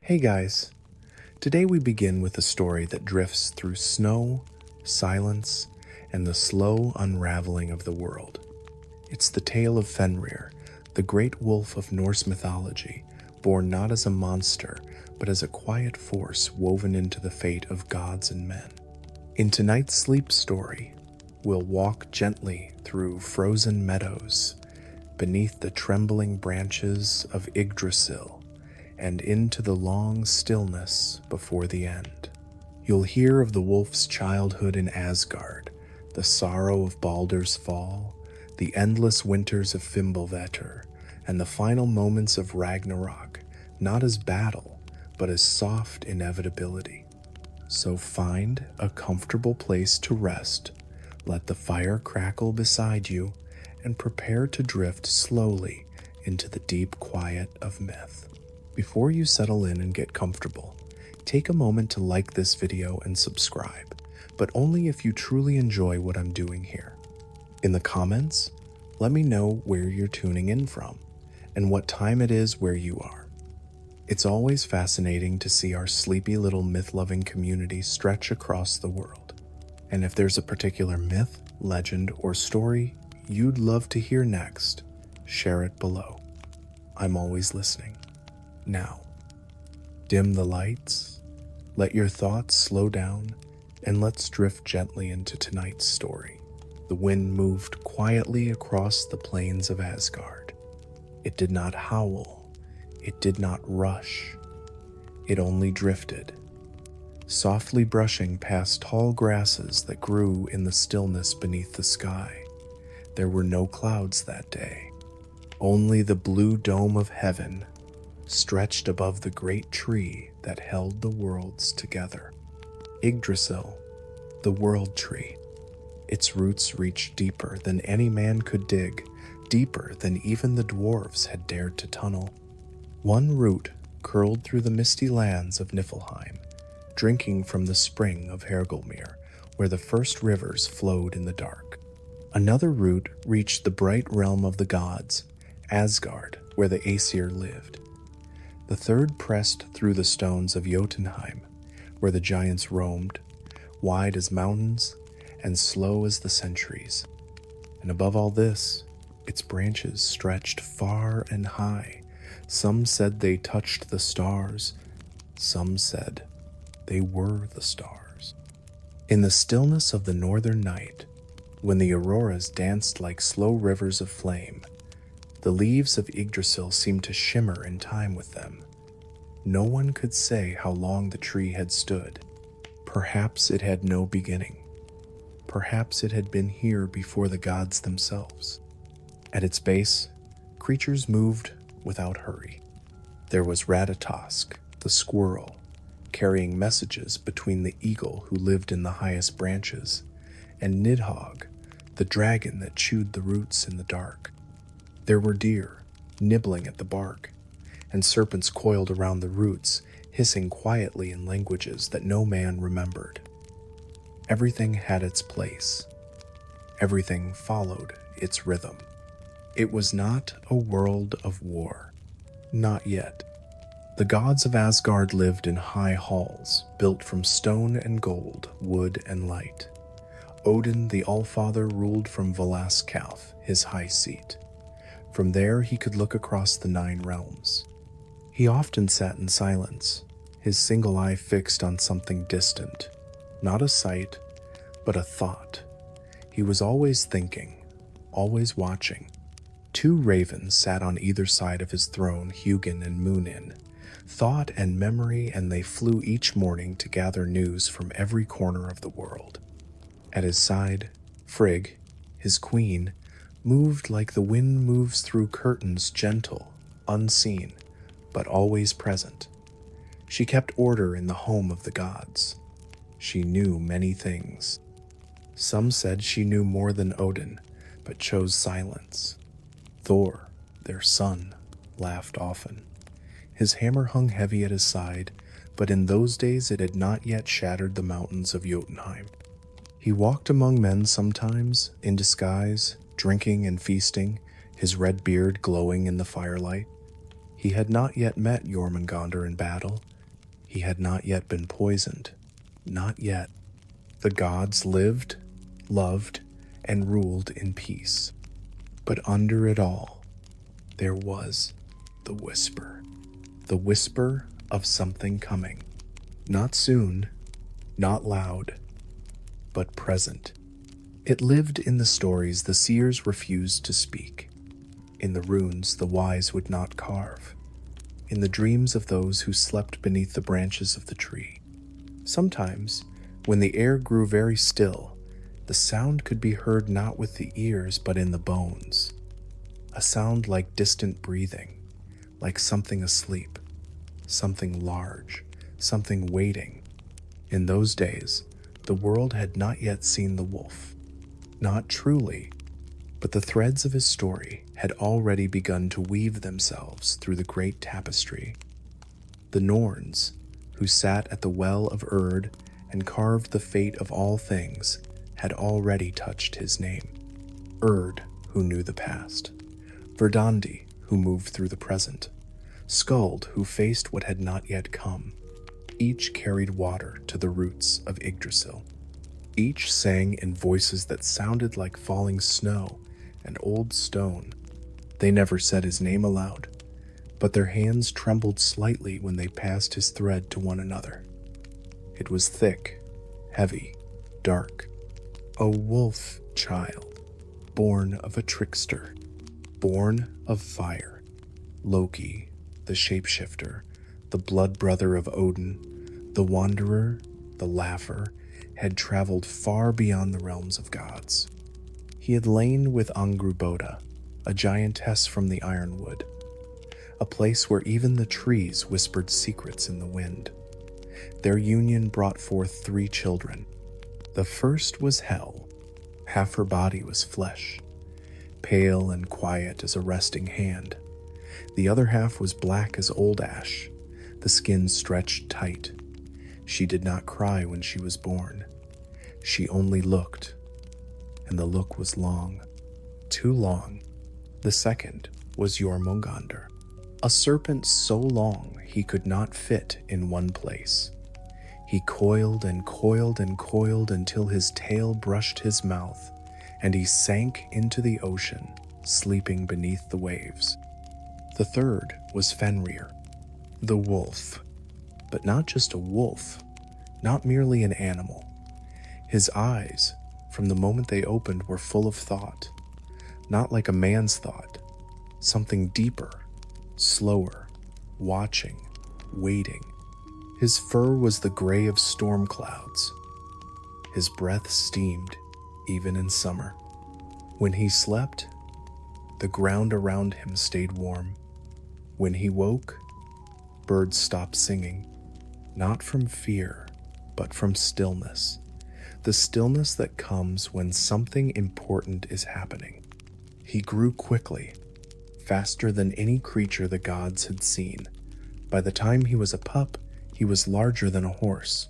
Hey guys, today we begin with a story that drifts through snow, silence, and the slow unraveling of the world. It's the tale of Fenrir, the great wolf of Norse mythology, born not as a monster, but as a quiet force woven into the fate of gods and men. In tonight's sleep story, we'll walk gently through frozen meadows, beneath the trembling branches of Yggdrasil, and into the long stillness before the end. You'll hear of the wolf's childhood in Asgard, the sorrow of Baldr's fall, the endless winters of Fimbulvetr, and the final moments of Ragnarok, not as battle, but as soft inevitability. So find a comfortable place to rest, let the fire crackle beside you, and prepare to drift slowly into the deep quiet of myth. Before you settle in and get comfortable, take a moment to like this video and subscribe, but only if you truly enjoy what I'm doing here. In the comments, let me know where you're tuning in from and what time it is where you are. It's always fascinating to see our sleepy little myth-loving community stretch across the world. And if there's a particular myth, legend, or story you'd love to hear next, share it below. I'm always listening. Now, dim the lights, let your thoughts slow down, and let's drift gently into tonight's story. The wind moved quietly across the plains of Asgard. It did not howl, it did not rush, it only drifted, softly brushing past tall grasses that grew in the stillness beneath the sky. There were no clouds that day, only the blue dome of heaven stretched above the great tree that held the worlds together. Yggdrasil, the world tree. Its roots reached deeper than any man could dig, deeper than even the dwarves had dared to tunnel. One root curled through the misty lands of Niflheim, drinking from the spring of Hergulmir, where the first rivers flowed in the dark. Another root reached the bright realm of the gods, Asgard, where the Aesir lived. The third pressed through the stones of Jotunheim, where the giants roamed, wide as mountains and slow as the centuries. And above all this, its branches stretched far and high. Some said they touched the stars, some said they were the stars. In the stillness of the northern night, when the auroras danced like slow rivers of flame, the leaves of Yggdrasil seemed to shimmer in time with them. No one could say how long the tree had stood. Perhaps it had no beginning. Perhaps it had been here before the gods themselves. At its base, creatures moved without hurry. There was Ratatosk, the squirrel, carrying messages between the eagle who lived in the highest branches, and Nidhogg, the dragon that chewed the roots in the dark. There were deer, nibbling at the bark, and serpents coiled around the roots, hissing quietly in languages that no man remembered. Everything had its place. Everything followed its rhythm. It was not a world of war. Not yet. The gods of Asgard lived in high halls, built from stone and gold, wood and light. Odin the Allfather ruled from Valaskjalf, his high seat. From there he could look across the 9 realms. He often sat in silence, his single eye fixed on something distant. Not a sight, but a thought. He was always thinking, always watching. 2 ravens sat on either side of his throne, Hugin and Munin. Thought and memory, and they flew each morning to gather news from every corner of the world. At his side, Frigg, his queen, moved like the wind moves through curtains, gentle, unseen, but always present. She kept order in the home of the gods. She knew many things. Some said she knew more than Odin, but chose silence. Thor, their son, laughed often. His hammer hung heavy at his side, but in those days it had not yet shattered the mountains of Jotunheim. He walked among men sometimes, in disguise, drinking and feasting, his red beard glowing in the firelight. He had not yet met Jormungandr in battle, He had not yet been poisoned. Not yet. The gods lived, loved, and ruled in peace. But under it all, there was the whisper. The whisper of something coming. Not soon, not loud, but present. It lived in the stories the seers refused to speak, in the runes the wise would not carve, in the dreams of those who slept beneath the branches of the tree. Sometimes, when the air grew very still, the sound could be heard not with the ears but in the bones. A sound like distant breathing, like something asleep, something large, something waiting. In those days, the world had not yet seen the wolf. Not truly, but the threads of his story had already begun to weave themselves through the great tapestry. The Norns, who sat at the well of Urd and carved the fate of all things, had already touched his name. Urd, who knew the past. Verdandi, who moved through the present. Skuld, who faced what had not yet come. Each carried water to the roots of Yggdrasil. Each sang in voices that sounded like falling snow and old stone. They never said his name aloud, but their hands trembled slightly when they passed his thread to one another. It was thick, heavy, dark. A wolf child, born of a trickster, born of fire. Loki, the shapeshifter, the blood brother of Odin, the wanderer, the laugher, had traveled far beyond the realms of gods. He had lain with Angrboda, a giantess from the ironwood, a place where even the trees whispered secrets in the wind. Their union brought forth 3 children. The first was Hel. Half her body was flesh, pale and quiet as a resting hand. The other half was black as old ash, the skin stretched tight. She did not cry when she was born. She only looked, and the look was long, too long. The second was Jormungandr, a serpent so long he could not fit in one place. He coiled and coiled and coiled until his tail brushed his mouth, and he sank into the ocean, sleeping beneath the waves. The third was Fenrir, the wolf, but not just a wolf, not merely an animal. His eyes, from the moment they opened, were full of thought, not like a man's thought, something deeper, slower, watching, waiting. His fur was the gray of storm clouds. His breath steamed, even in summer. When he slept, the ground around him stayed warm. When he woke, birds stopped singing, not from fear, but from stillness. The stillness that comes when something important is happening. He grew quickly, faster than any creature the gods had seen. By the time he was a pup, he was larger than a horse.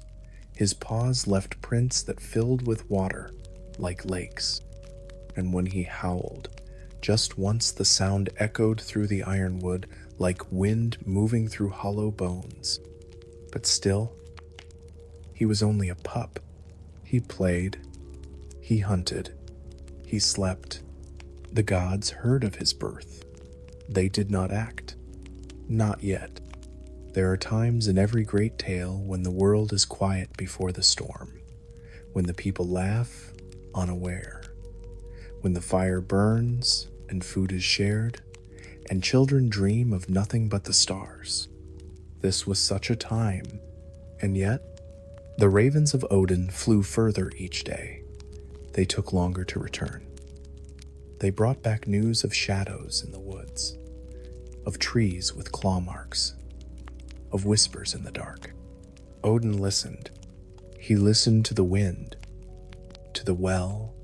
His paws left prints that filled with water, like lakes. And when he howled, just once the sound echoed through the ironwood like wind moving through hollow bones. But still, he was only a pup. He played, he hunted, he slept. The gods heard of his birth. They did not act. Not yet. There are times in every great tale when the world is quiet before the storm, when the people laugh, unaware, when the fire burns and food is shared, and children dream of nothing but the stars. This was such a time, and yet, the ravens of Odin flew further each day. They took longer to return. They brought back news of shadows in the woods, of trees with claw marks, of whispers in the dark. Odin listened. He listened to the wind, to the well,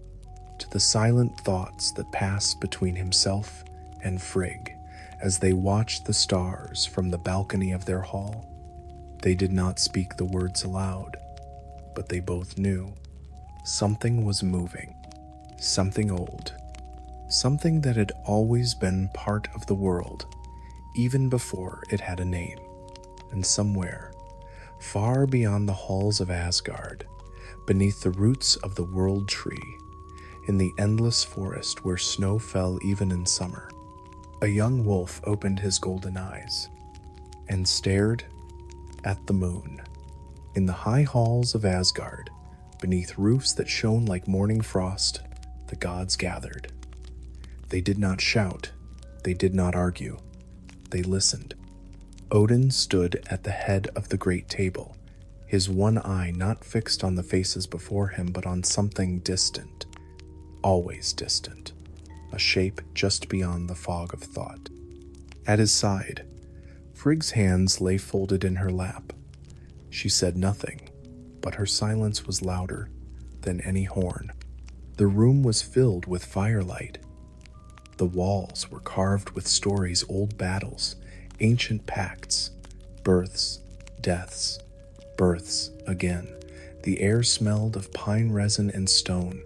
to the silent thoughts that passed between himself and Frigg as they watched the stars from the balcony of their hall. They did not speak the words aloud, but they both knew something was moving, something old, something that had always been part of the world, even before it had a name. And somewhere, Far beyond the halls of Asgard, beneath the roots of the world tree, in the endless forest where snow fell even in summer, a young wolf opened his golden eyes and stared at the moon. In the high halls of Asgard, beneath roofs that shone like morning frost, the gods gathered. They did not shout, they did not argue, they listened. Odin stood at the head of the great table, his one eye not fixed on the faces before him but on something distant, always distant, a shape just beyond the fog of thought. At his side, Frigg's hands lay folded in her lap. She said nothing, but her silence was louder than any horn. The room was filled with firelight. The walls were carved with stories, old battles, ancient pacts, births, deaths, births again. The air smelled of pine resin and stone.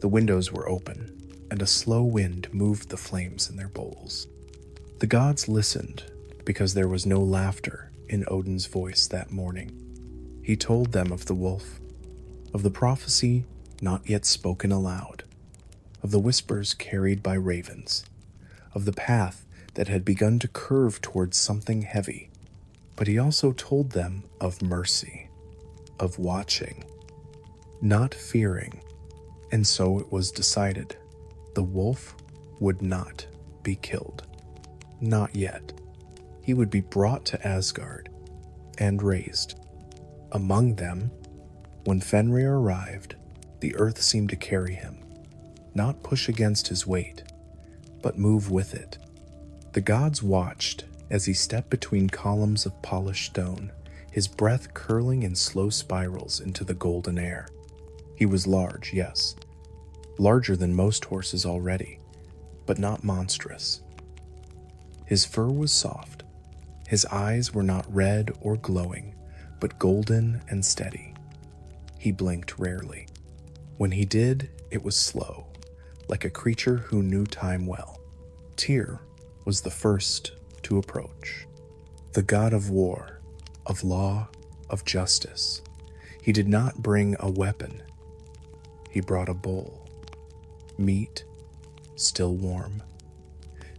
The windows were open, and a slow wind moved the flames in their bowls. The gods listened because there was no laughter in Odin's voice that morning. He told them of the wolf, of the prophecy not yet spoken aloud, of the whispers carried by ravens, of the path that had begun to curve towards something heavy. But he also told them of mercy, of watching, not fearing. And so it was decided. The wolf would not be killed. Not yet. He would be brought to Asgard and raised. Among them, when Fenrir arrived, the earth seemed to carry him, not push against his weight, but move with it. The gods watched as he stepped between columns of polished stone, his breath curling in slow spirals into the golden air. He was large, yes, larger than most horses already, but not monstrous. His fur was soft. His eyes were not red or glowing, but golden and steady. He blinked rarely. When he did, it was slow, like a creature who knew time well. Tyr was the first to approach. The god of war, of law, of justice. He did not bring a weapon. He brought a bowl. Meat, still warm.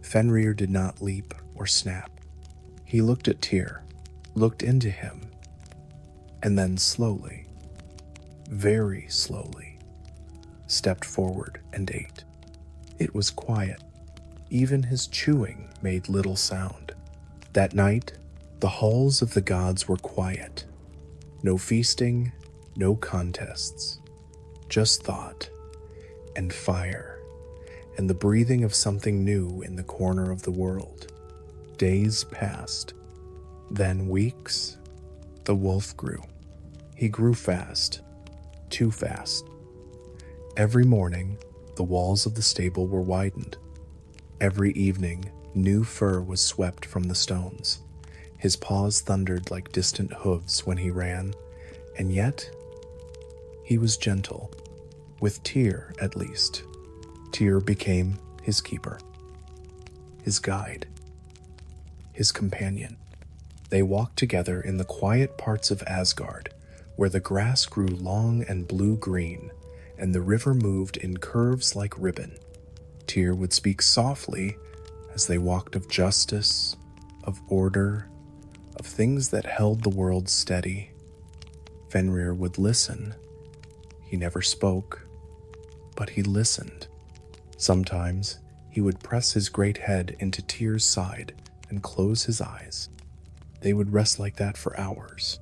Fenrir did not leap or snap. He looked at Tyr, looked into him, and then slowly, very slowly, stepped forward and ate. It was quiet. Even his chewing made little sound. That night, the halls of the gods were quiet. No feasting, no contests. Just thought, and fire, and the breathing of something new in the corner of the world. Days passed, then weeks. The wolf grew. He grew fast, too fast. Every morning, the walls of the stable were widened. Every evening, new fur was swept from the stones. His paws thundered like distant hooves when he ran, and yet, he was gentle. With Tyr, at least. Tyr became his keeper, his guide, his companion. They walked together in the quiet parts of Asgard, where the grass grew long and blue-green, and the river moved in curves like ribbon. Tyr would speak softly as they walked of justice, of order, of things that held the world steady. Fenrir would listen. He never spoke, but he listened. Sometimes he would press his great head into Tyr's side and close his eyes. They would rest like that for hours.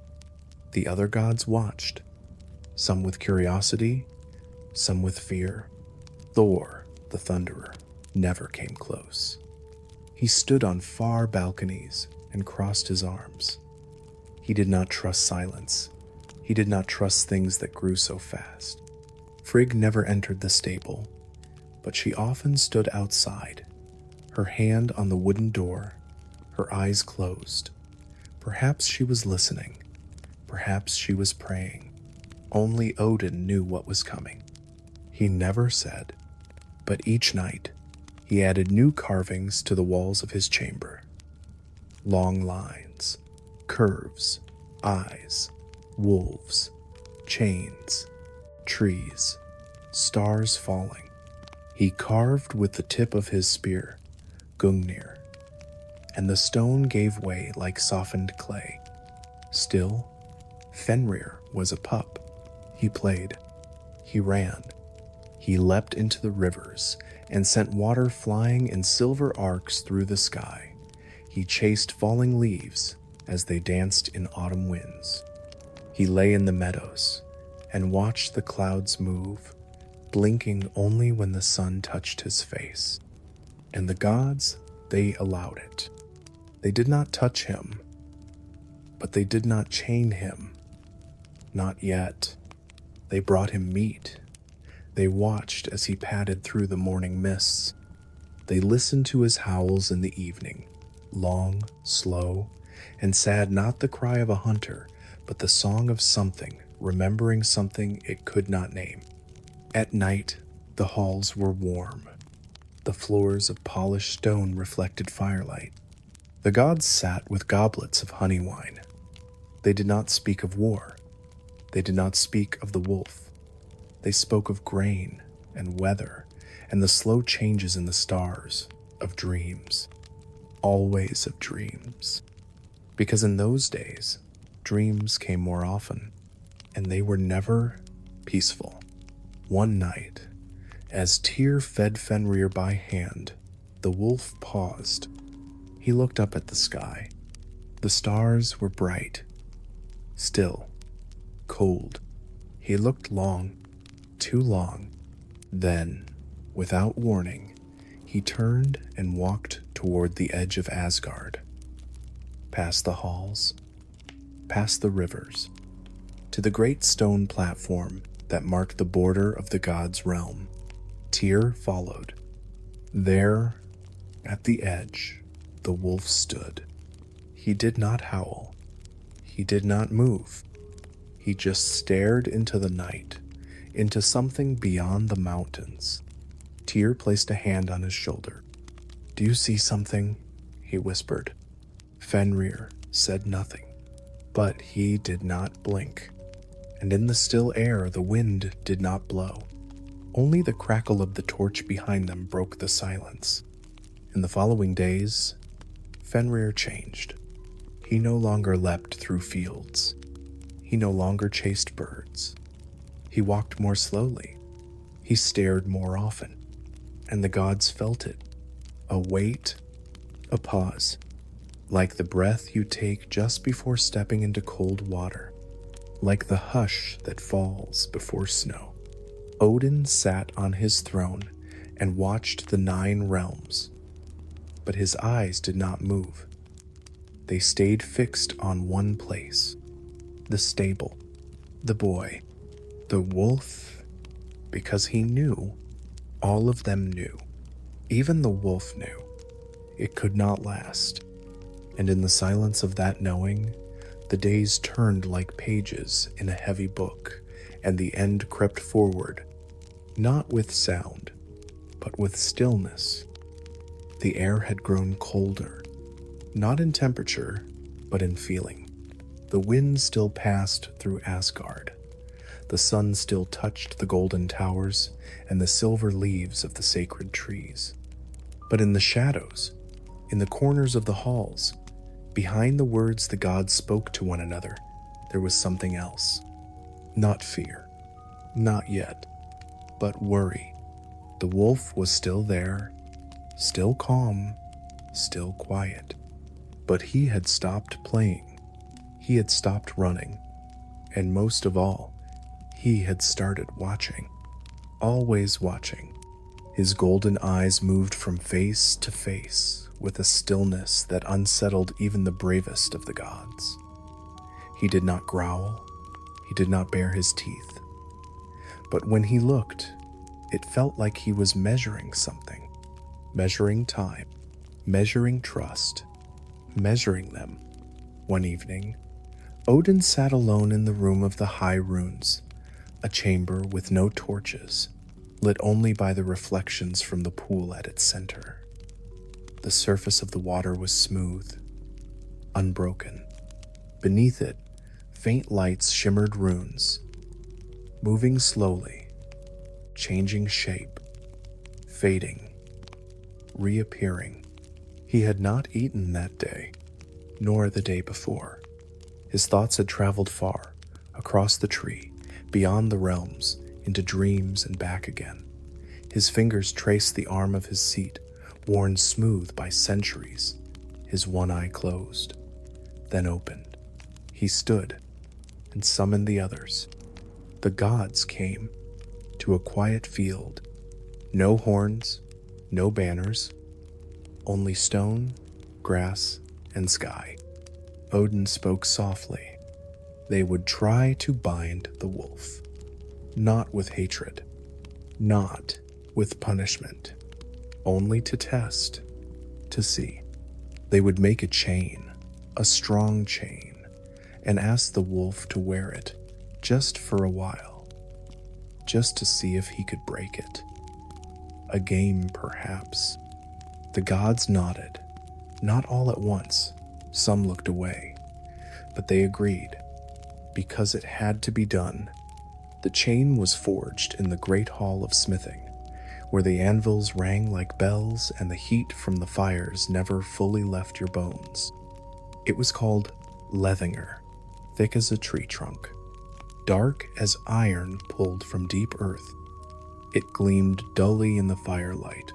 The other gods watched, some with curiosity, some with fear. Thor, the Thunderer, never came close. He stood on far balconies and crossed his arms. He did not trust silence. He did not trust things that grew so fast. Frigg never entered the stable, but she often stood outside, her hand on the wooden door, her eyes closed. Perhaps she was listening. Perhaps she was praying. Only Odin knew what was coming. He never said, but each night he added new carvings to the walls of his chamber. Long lines, curves, eyes, wolves, chains, trees, stars falling. He carved with the tip of his spear, Gungnir, and the stone gave way like softened clay. Still, Fenrir was a pup. He played, he ran, he leapt into the rivers and sent water flying in silver arcs through the sky. He chased falling leaves as they danced in autumn winds. He lay in the meadows and watched the clouds move, blinking only when the sun touched his face. And the gods, they allowed it. They did not touch him, but they did not chain him. Not yet. They brought him meat. They watched as he padded through the morning mists. They listened to his howls in the evening, long, slow, and sad, not the cry of a hunter, but the song of something, remembering something it could not name. At night, the halls were warm. The floors of polished stone reflected firelight. The gods sat with goblets of honey wine. They did not speak of war. They did not speak of the wolf. They spoke of grain and weather and the slow changes in the stars, of dreams, always of dreams. Because in those days, dreams came more often, and they were never peaceful. One night, as Tyr fed Fenrir by hand, the wolf paused. He looked up at the sky. The stars were bright, still, cold. He looked long, too long. Then, without warning, he turned and walked toward the edge of Asgard, past the halls, past the rivers, to the great stone platform that marked the border of the gods' realm. Tyr followed. There, at the edge, the wolf stood. He did not howl. He did not move. He just stared into the night, into something beyond the mountains. Tyr placed a hand on his shoulder. "Do you see something?" he whispered. Fenrir said nothing, but he did not blink, and in the still air the wind did not blow. Only the crackle of the torch behind them broke the silence. In the following days, Fenrir changed. He no longer leapt through fields. He no longer chased birds. He walked more slowly. He stared more often, and the gods felt it. A wait, a pause, like the breath you take just before stepping into cold water, like the hush that falls before snow. Odin sat on his throne and watched the 9 realms, but his eyes did not move. They stayed fixed on one place, the stable, the boy, the wolf, because he knew, all of them knew. Even the wolf knew. It could not last. And in the silence of that knowing, the days turned like pages in a heavy book, and the end crept forward, not with sound, but with stillness. The air had grown colder, not in temperature, but in feeling. The wind still passed through Asgard. The sun still touched the golden towers and the silver leaves of the sacred trees. But in the shadows, in the corners of the halls, behind the words the gods spoke to one another, there was something else. Not fear, not yet, but worry. The wolf was still there, still calm, still quiet. But he had stopped playing. He had stopped running. And most of all, he had started watching. Always watching. His golden eyes moved from face to face with a stillness that unsettled even the bravest of the gods. He did not growl. He did not bare his teeth. But when he looked, it felt like he was measuring something. Measuring time. Measuring trust. Measuring them. One evening, Odin sat alone in the room of the high runes, a chamber with no torches, lit only by the reflections from the pool at its center. The surface of the water was smooth, unbroken. Beneath it, Faint lights shimmered runes, moving slowly, changing shape, fading, reappearing. He had not eaten that day, nor the day before. His thoughts had traveled far, across the tree, beyond the realms, into dreams and back again. His fingers traced the arm of his seat, worn smooth by centuries. His one eye closed, then opened. He stood and summoned the others. The gods came to a quiet field. No horns, no banners, only stone, grass, and sky. Odin spoke softly. They would try to bind the wolf, not with hatred, not with punishment, only to test, to see. They would make a chain, a strong chain, and ask the wolf to wear it just for a while, just to see if he could break it. A game, perhaps. The gods nodded, not all at once. Some looked away, but they agreed, because it had to be done. The chain was forged in the great hall of smithing, where the anvils rang like bells and the heat from the fires never fully left your bones. It was called Lethinger, thick as a tree trunk, dark as iron pulled from deep earth. It gleamed dully in the firelight,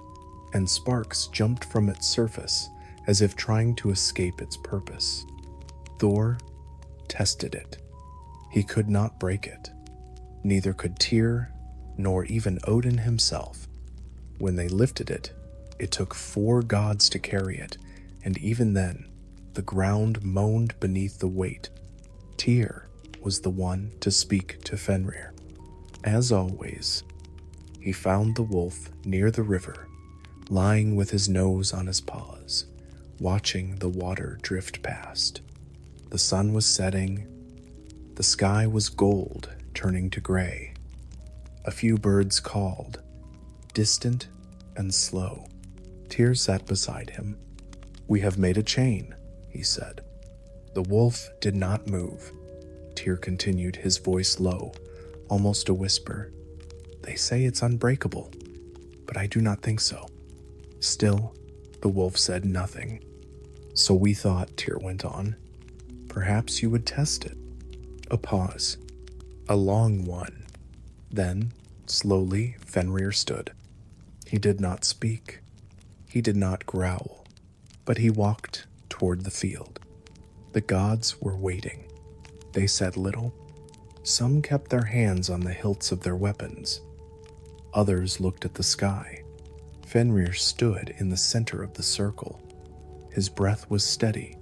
and sparks jumped from its surface as if trying to escape its purpose. Thor tested it. He could not break it. Neither could Tyr, nor even Odin himself. When they lifted it, it took 4 gods to carry it, and even then, the ground moaned beneath the weight. Tyr was the one to speak to Fenrir. As always, he found the wolf near the river, lying with his nose on his paws, watching the water drift past. The sun was setting. The sky was gold, turning to gray. A few birds called, distant and slow. Tyr sat beside him. "We have made a chain," he said. The wolf did not move. Tyr continued, his voice low, almost a whisper. "They say it's unbreakable, but I do not think so." Still, the wolf said nothing. "So we thought," Tyr went on, "perhaps you would test it." A pause. A long one. Then, slowly, Fenrir stood. He did not speak. He did not growl, but he walked toward the field. The gods were waiting. They said little. Some kept their hands on the hilts of their weapons. Others looked at the sky. Fenrir stood in the center of the circle. His breath was steady.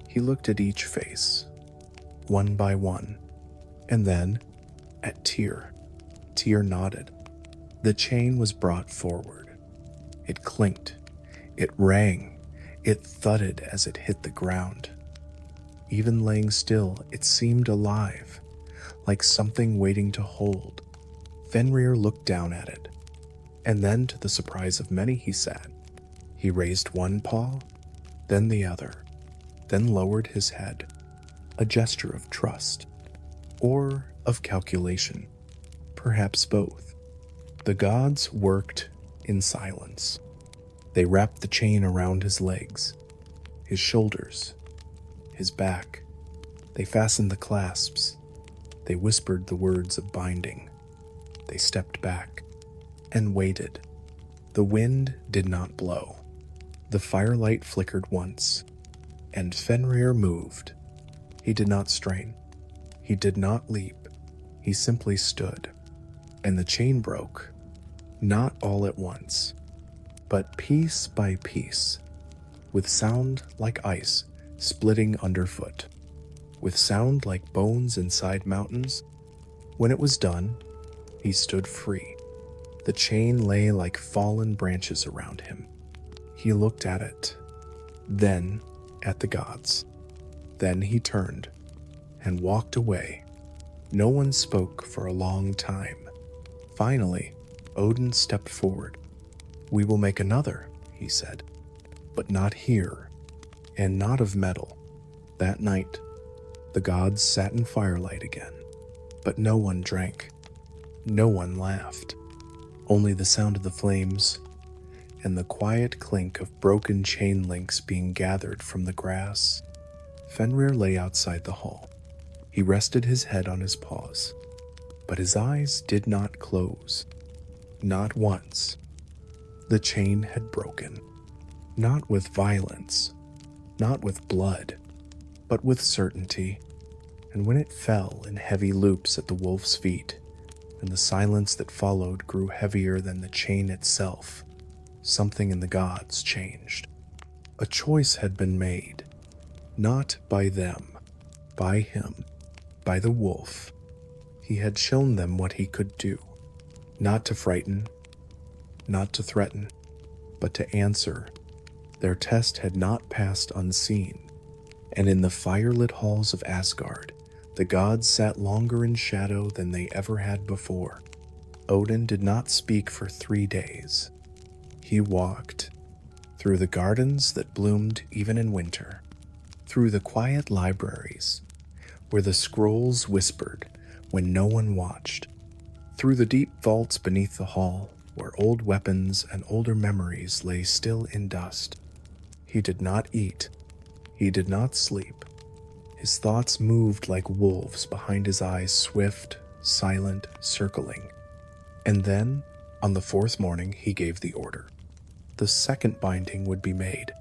He looked at each face, one by one, and then at Tyr. Tyr nodded. The chain was brought forward. It clinked. It rang. It thudded as it hit the ground. Even laying still, it seemed alive, like something waiting to hold. Fenrir looked down at it, and then, to the surprise of many, he sat. He raised one paw, then the other, then lowered his head, a gesture of trust, or of calculation, perhaps both. The gods worked in silence. They wrapped the chain around his legs, his shoulders, his back. They fastened the clasps. They whispered the words of binding. They stepped back and waited. The wind did not blow. The firelight flickered once, and Fenrir moved. He did not strain. He did not leap. He simply stood, and the chain broke, not all at once, but piece by piece, with sound like ice splitting underfoot, with sound like bones inside mountains. When it was done, he stood free. The chain lay like fallen branches around him. He looked at it, then at the gods. Then he turned and walked away. No one spoke for a long time. Finally, Odin stepped forward. "We will make another," he said, "but not here, and not of metal." That night, The gods sat in firelight again, but no one drank. No one laughed. Only the sound of the flames and the quiet clink of broken chain links being gathered from the grass. Fenrir lay outside the hall. He rested his head on his paws, but his eyes did not close. Not once. The chain had broken. Not with violence, not with blood, but with certainty. And when it fell in heavy loops at the wolf's feet, and the silence that followed grew heavier than the chain itself, something in the gods changed. A choice had been made, not by them, by him, by the wolf. He had shown them what he could do, not to frighten, not to threaten, but to answer. Their test had not passed unseen, and in the firelit halls of Asgard, the gods sat longer in shadow than they ever had before. Odin did not speak for 3 days. He walked through the gardens that bloomed even in winter, through the quiet libraries where the scrolls whispered when no one watched, through the deep vaults beneath the hall where old weapons and older memories lay still in dust. He did not eat. He did not sleep. His thoughts moved like wolves behind his eyes, swift, silent, circling. And then, on the 4th morning, he gave the order. The second binding would be made,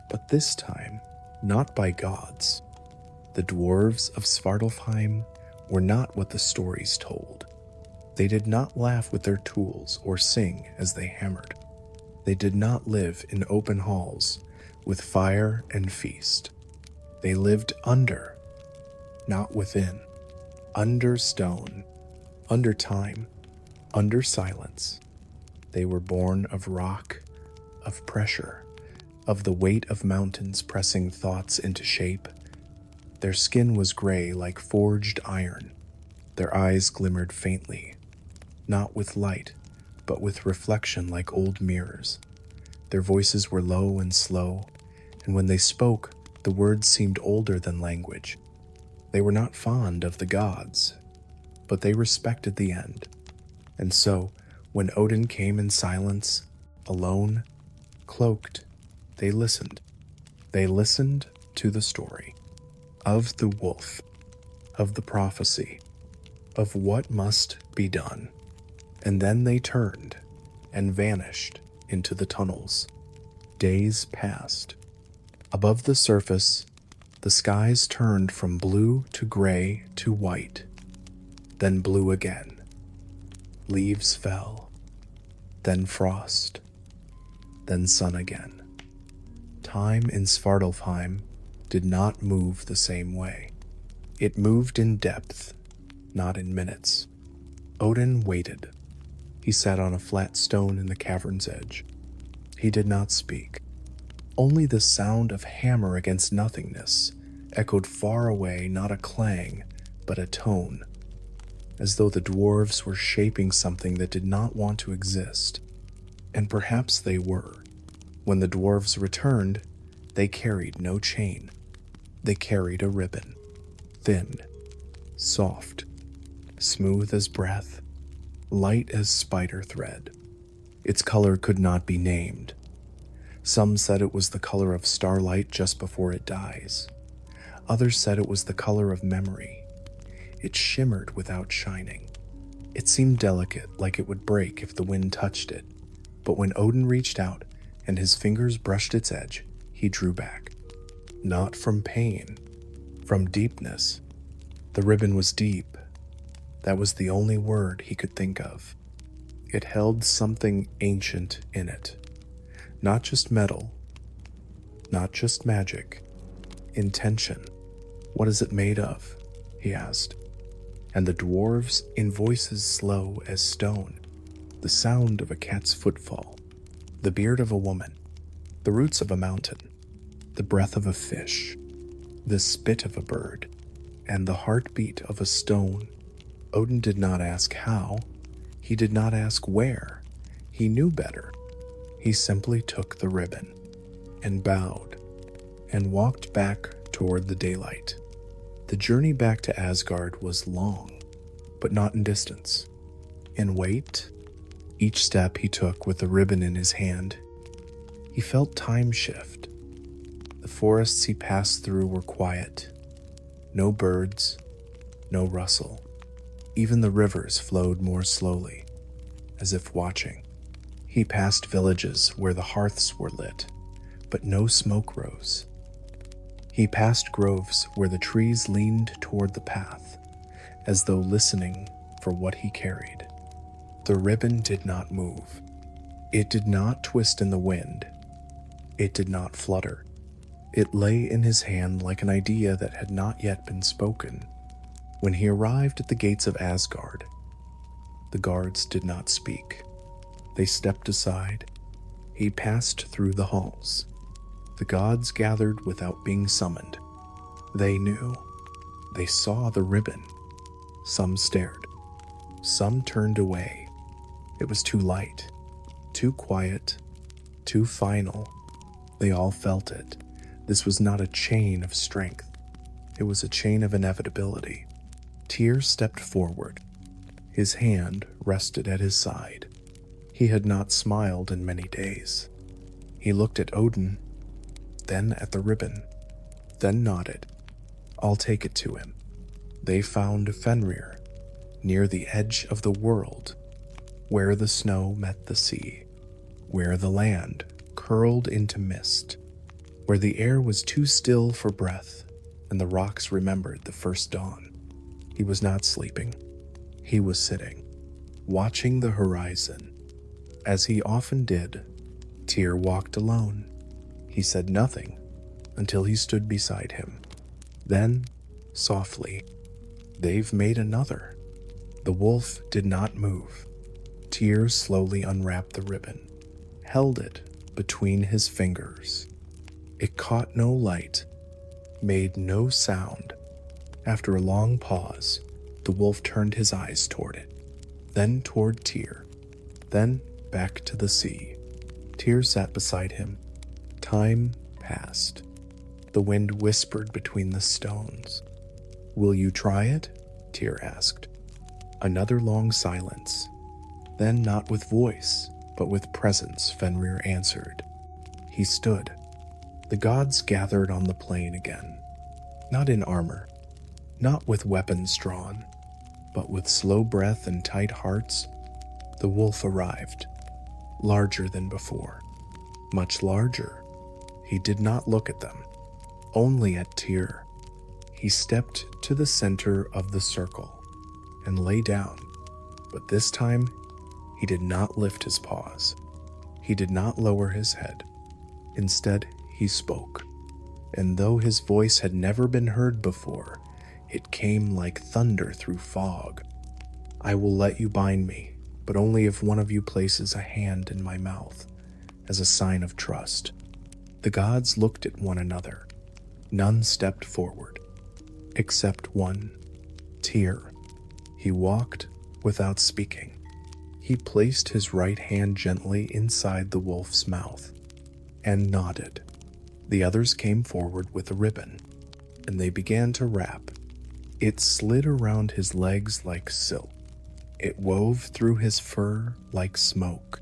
but this time, not by gods. The dwarves of Svartalfheim were not what the stories told. They did not laugh with their tools or sing as they hammered. They did not live in open halls with fire and feast. They lived under, not within, under stone, under time, under silence. They were born of rock, of pressure, of the weight of mountains pressing thoughts into shape. Their skin was gray like forged iron. Their eyes glimmered faintly, not with light, but with reflection like old mirrors. Their voices were low and slow, and when they spoke, the words seemed older than language. They were not fond of the gods, but they respected the end. And so, when Odin came in silence, alone, cloaked, they listened. They listened to the story of the wolf, of the prophecy, of what must be done. And then they turned and vanished into the tunnels. Days passed. Above the surface, the skies turned from blue to gray to white, then blue again. Leaves fell, then frost, then sun again. Time in Svartalfheim did not move the same way. It moved in depth, not in minutes. Odin waited. He sat on a flat stone in the cavern's edge. He did not speak. Only the sound of hammer against nothingness echoed far away, not a clang, but a tone, as though the dwarves were shaping something that did not want to exist. And perhaps they were. When the dwarves returned, they carried no chain. They carried a ribbon, thin, soft, smooth as breath, light as spider thread. Its color could not be named. Some said it was the color of starlight just before it dies. Others said it was the color of memory. It shimmered without shining. It seemed delicate, like it would break if the wind touched it. But when Odin reached out and his fingers brushed its edge, he drew back. Not from pain, from deepness. The ribbon was deep. That was the only word he could think of. It held something ancient in it. Not just metal, not just magic, intention. What is it made of? He asked. And the dwarves, in voices slow as stone, the sound of a cat's footfall, the beard of a woman, the roots of a mountain, the breath of a fish, the spit of a bird, and the heartbeat of a stone. Odin did not ask how. He did not ask where. He knew better. He simply took the ribbon and bowed and walked back toward the daylight. The journey back to Asgard was long, but not in distance. In weight, each step he took with the ribbon in his hand, he felt time shift. The forests he passed through were quiet. No birds, no rustle. Even the rivers flowed more slowly, as if watching. He passed villages where the hearths were lit, but no smoke rose. He passed groves where the trees leaned toward the path, as though listening for what he carried. The ribbon did not move. It did not twist in the wind. It did not flutter. It lay in his hand like an idea that had not yet been spoken. When he arrived at the gates of Asgard, the guards did not speak. They stepped aside. He passed through the halls. The gods gathered without being summoned. They knew. They saw the ribbon. Some stared. Some turned away. It was too light, too quiet, too final. They all felt it. This was not a chain of strength. It was a chain of inevitability. Tyr stepped forward. His hand rested at his side. He had not smiled in many days. He looked at Odin, then at the ribbon, then nodded. I'll take it to him. They found Fenrir, near the edge of the world, where the snow met the sea, where the land curled into mist, where the air was too still for breath, and the rocks remembered the first dawn. He was not sleeping. He was sitting, watching the horizon. As he often did, Tyr walked alone. He said nothing until he stood beside him. Then, softly, they've made another. The wolf did not move. Tyr slowly unwrapped the ribbon, held it between his fingers. It caught no light, made no sound. After a long pause, the wolf turned his eyes toward it, then toward Tyr, then back to the sea. Tyr sat beside him. Time passed. The wind whispered between the stones. Will you try it? Tyr asked. Another long silence. Then, not with voice, but with presence, Fenrir answered. He stood. The gods gathered on the plain again, not in armor, not with weapons drawn, but with slow breath and tight hearts. The wolf arrived, larger than before, much larger. He did not look at them, only at Tyr. He stepped to the center of the circle and lay down, but this time he did not lift his paws. He did not lower his head. Instead, he spoke, and though his voice had never been heard before, it came like thunder through fog. I will let you bind me, but only if one of you places a hand in my mouth, as a sign of trust. The gods looked at one another. None stepped forward, except one, Tyr. He walked without speaking. He placed his right hand gently inside the wolf's mouth and nodded. The others came forward with a ribbon, and they began to wrap. It slid around his legs like silk. It wove through his fur like smoke.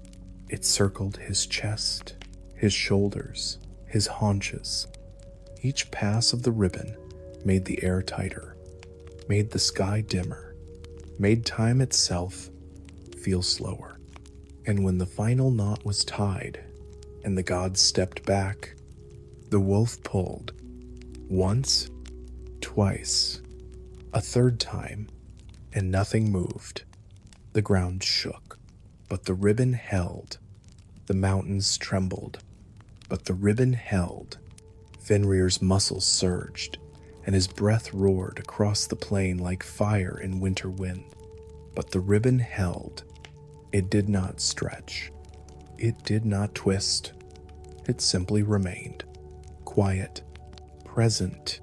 It circled his chest, his shoulders, his haunches. Each pass of the ribbon made the air tighter, made the sky dimmer, made time itself feel slower. And when the final knot was tied and the gods stepped back, the wolf pulled. Once, twice, a third time, and nothing moved. The ground shook, but the ribbon held. The mountains trembled, but the ribbon held. Fenrir's muscles surged, and his breath roared across the plain like fire in winter wind. But the ribbon held. It did not stretch. It did not twist. It simply remained, quiet, present,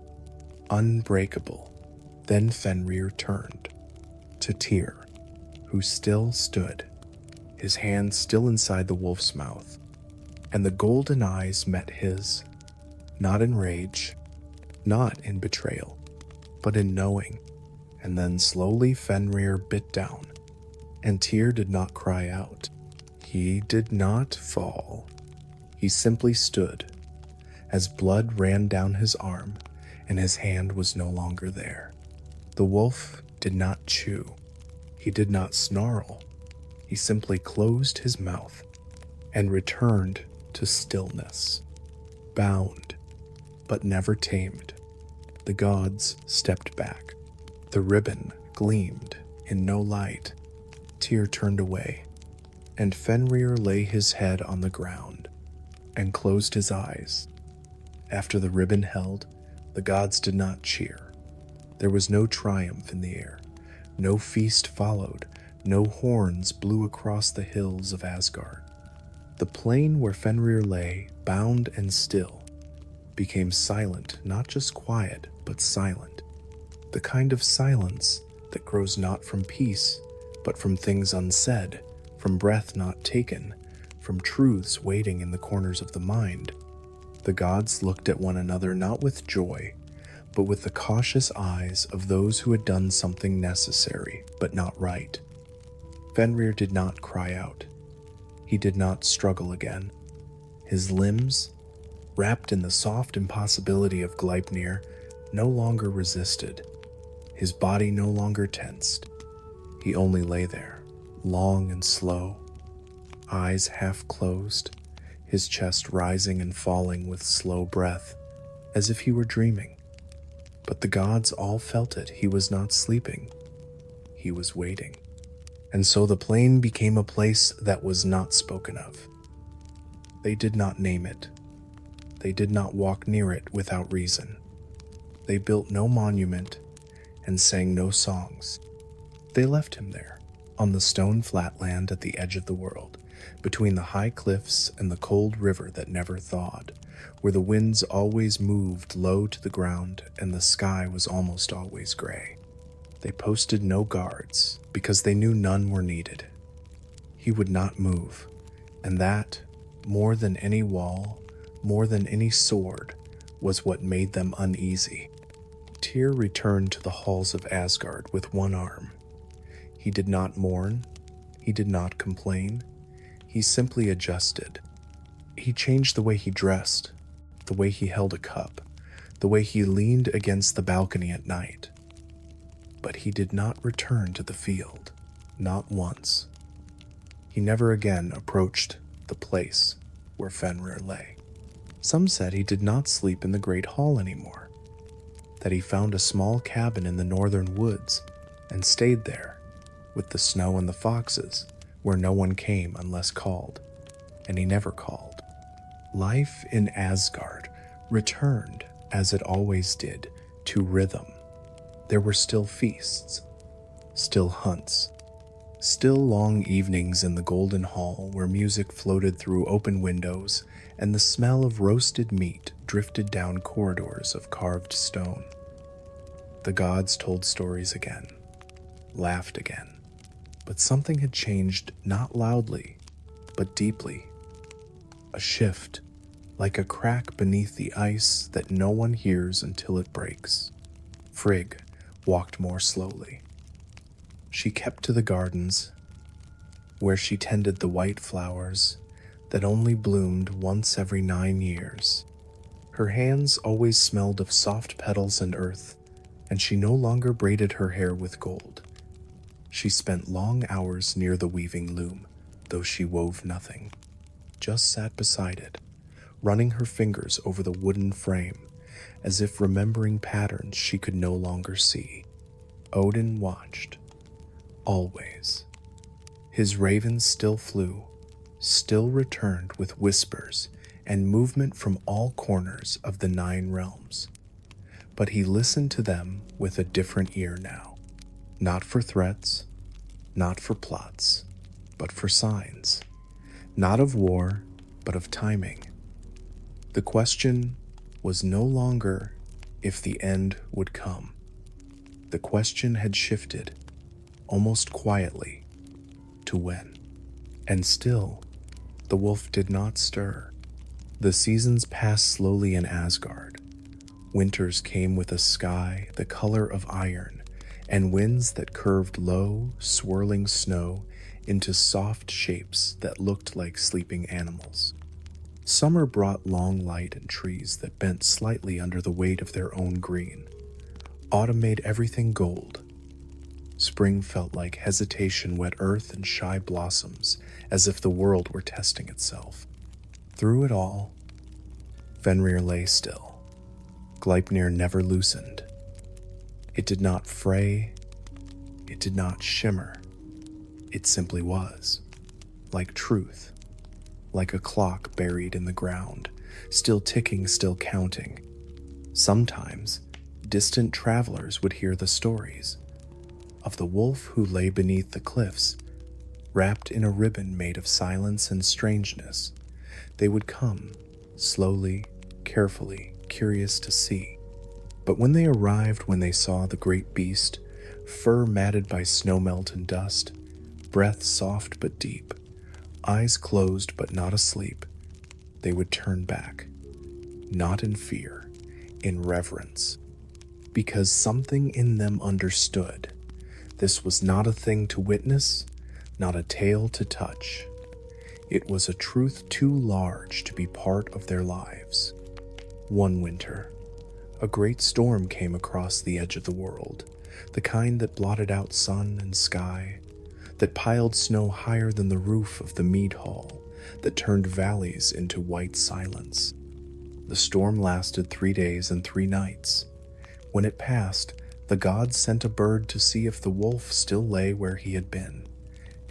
unbreakable. Then Fenrir turned to Tyr, who still stood, his hand still inside the wolf's mouth, and the golden eyes met his, not in rage, not in betrayal, but in knowing. And then slowly Fenrir bit down, and Tyr did not cry out. He did not fall. He simply stood, as blood ran down his arm and his hand was no longer there. The wolf did not chew. He did not snarl. He simply closed his mouth and returned to stillness. Bound, but never tamed, the gods stepped back. The ribbon gleamed in no light. Tyr turned away, and Fenrir lay his head on the ground and closed his eyes. After the ribbon held, the gods did not cheer. There was no triumph in the air. No feast followed. No horns blew across the hills of Asgard. The plain where Fenrir lay, bound and still, became silent, not just quiet, but silent. The kind of silence that grows not from peace, but from things unsaid, from breath not taken, from truths waiting in the corners of the mind. The gods looked at one another not with joy, but with the cautious eyes of those who had done something necessary, but not right. Fenrir did not cry out. He did not struggle again. His limbs, wrapped in the soft impossibility of Gleipnir, no longer resisted. His body no longer tensed. He only lay there, long and slow, eyes half closed, his chest rising and falling with slow breath, as if he were dreaming. But the gods all felt it. He was not sleeping. He was waiting. And so the plain became a place that was not spoken of. They did not name it. They did not walk near it without reason. They built no monument and sang no songs. They left him there, on the stone flatland at the edge of the world, between the high cliffs and the cold river that never thawed, where the winds always moved low to the ground and the sky was almost always gray. They posted no guards, because they knew none were needed. He would not move, and that, more than any wall, more than any sword, was what made them uneasy. Tyr returned to the halls of Asgard with one arm. He did not mourn. He did not complain. He simply adjusted. He changed the way he dressed, the way he held a cup, the way he leaned against the balcony at night. But he did not return to the field, not once. He never again approached the place where Fenrir lay. Some said he did not sleep in the great hall anymore, that he found a small cabin in the northern woods and stayed there with the snow and the foxes, where no one came unless called, and he never called. Life in Asgard returned, as it always did, to rhythm. There were still feasts, still hunts, still long evenings in the golden hall where music floated through open windows and the smell of roasted meat drifted down corridors of carved stone. The gods told stories again, laughed again, but something had changed, not loudly, but deeply. A shift, like a crack beneath the ice that no one hears until it breaks. Frigg walked more slowly. She kept to the gardens, where she tended the white flowers that only bloomed once every 9 years. Her hands always smelled of soft petals and earth, and she no longer braided her hair with gold. She spent long hours near the weaving loom, though she wove nothing, just sat beside it, running her fingers over the wooden frame, as if remembering patterns she could no longer see. Odin watched, always. His ravens still flew, still returned with whispers and movement from all corners of the 9 realms. But he listened to them with a different ear now, not for threats, not for plots, but for signs, not of war, but of timing. The question was no longer if the end would come. The question had shifted, almost quietly, to when. And still, the wolf did not stir. The seasons passed slowly in Asgard. Winters came with a sky the color of iron, and winds that curved low, swirling snow into soft shapes that looked like sleeping animals. Summer brought long light and trees that bent slightly under the weight of their own green. Autumn made everything gold. Spring felt like hesitation wet earth and shy blossoms, as if the world were testing itself. Through it all, Fenrir lay still. Gleipnir never loosened. It did not fray, it did not shimmer. It simply was, like truth, like a clock buried in the ground, still ticking, still counting. Sometimes, distant travelers would hear the stories of the wolf who lay beneath the cliffs, wrapped in a ribbon made of silence and strangeness. They would come, slowly, carefully, curious to see. But when they arrived, when they saw the great beast, fur matted by snowmelt and dust, breath soft but deep, eyes closed but not asleep, they would turn back, not in fear, in reverence, because something in them understood. This was not a thing to witness, not a tale to touch. It was a truth too large to be part of their lives. One winter, a great storm came across the edge of the world, the kind that blotted out sun and sky, that piled snow higher than the roof of the mead hall, that turned valleys into white silence. The storm lasted 3 days and 3 nights. When it passed, the gods sent a bird to see if the wolf still lay where he had been,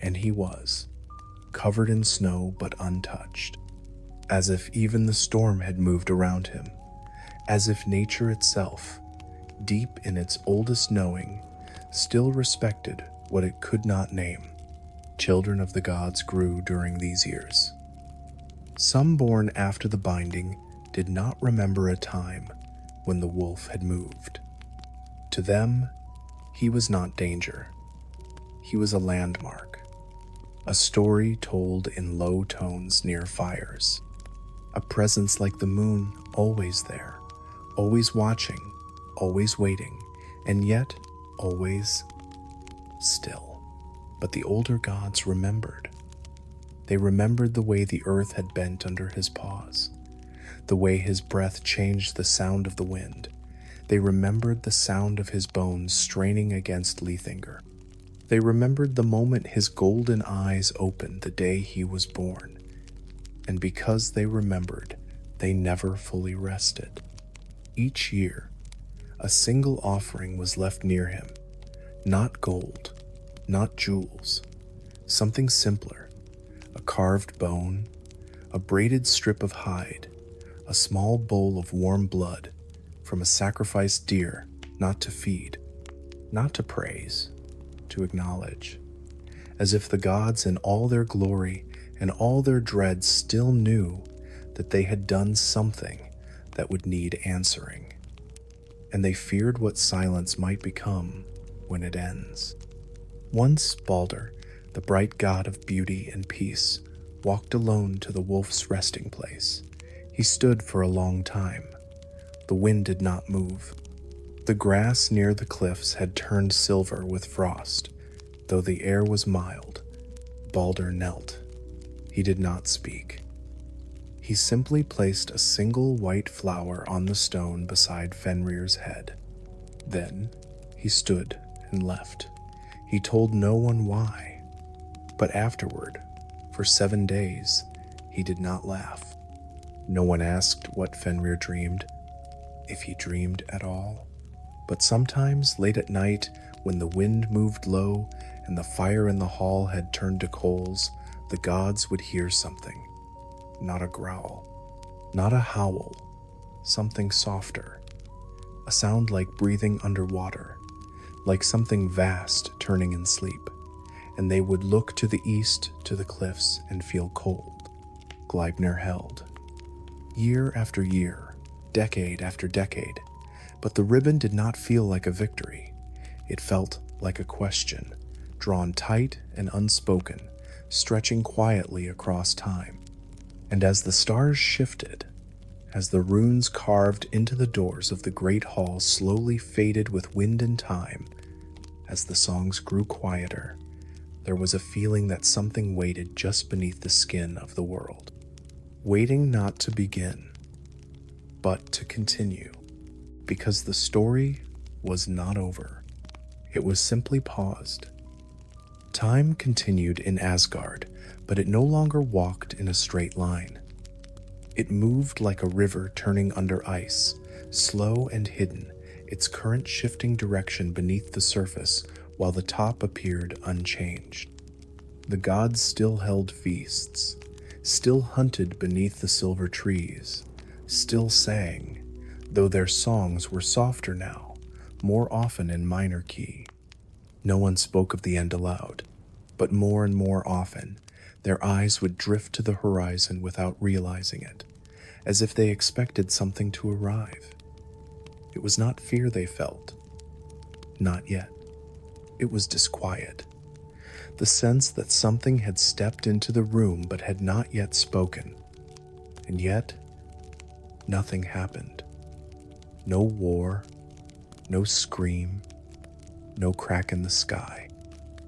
and he was, covered in snow but untouched, as if even the storm had moved around him, as if nature itself, deep in its oldest knowing, still respected what it could not name. Children of the gods grew during these years. Some born after the binding did not remember a time when the wolf had moved. To them, he was not danger. He was a landmark, a story told in low tones near fires, a presence like the moon, always there, always watching, always waiting, and yet always still. But the older gods remembered. They remembered the way the earth had bent under his paws, the way his breath changed the sound of the wind. They remembered the sound of his bones straining against Lithinger. They remembered the moment his golden eyes opened the day he was born. And because they remembered, they never fully rested. Each year, a single offering was left near him. Not gold, not jewels, something simpler. A carved bone, a braided strip of hide, a small bowl of warm blood from a sacrificed deer, not to feed, not to praise, to acknowledge, as if the gods in all their glory and all their dread still knew that they had done something that would need answering, and they feared what silence might become when it ends. Once Baldr, the bright god of beauty and peace, walked alone to the wolf's resting place. He stood for a long time. The wind did not move. The grass near the cliffs had turned silver with frost. Though the air was mild, Baldr knelt. He did not speak. He simply placed a single white flower on the stone beside Fenrir's head. Then he stood and left. He told no one why, but afterward, for 7 days, he did not laugh. No one asked what Fenrir dreamed, if he dreamed at all. But sometimes, late at night, when the wind moved low and the fire in the hall had turned to coals, the gods would hear something. Not a growl, not a howl, something softer. A sound like breathing underwater, like something vast turning in sleep. And they would look to the east, to the cliffs, and feel cold. Gleipnir held. Year after year, decade after decade, but the ribbon did not feel like a victory. It felt like a question, drawn tight and unspoken, stretching quietly across time. And as the stars shifted, As the runes carved into the doors of the great hall slowly faded with wind and time, as the songs grew quieter, there was a feeling that something waited just beneath the skin of the world. Waiting not to begin, but to continue. Because the story was not over. It was simply paused. Time continued in Asgard, but it no longer walked in a straight line. It moved like a river turning under ice, slow and hidden, its current shifting direction beneath the surface while the top appeared unchanged. The gods still held feasts, still hunted beneath the silver trees, still sang, though their songs were softer now, more often in minor key. No one spoke of the end aloud, but more and more often, their eyes would drift to the horizon without realizing it, as if they expected something to arrive. It was not fear they felt. Not yet. It was disquiet. The sense that something had stepped into the room but had not yet spoken. And yet, nothing happened. No war, no scream, no crack in the sky.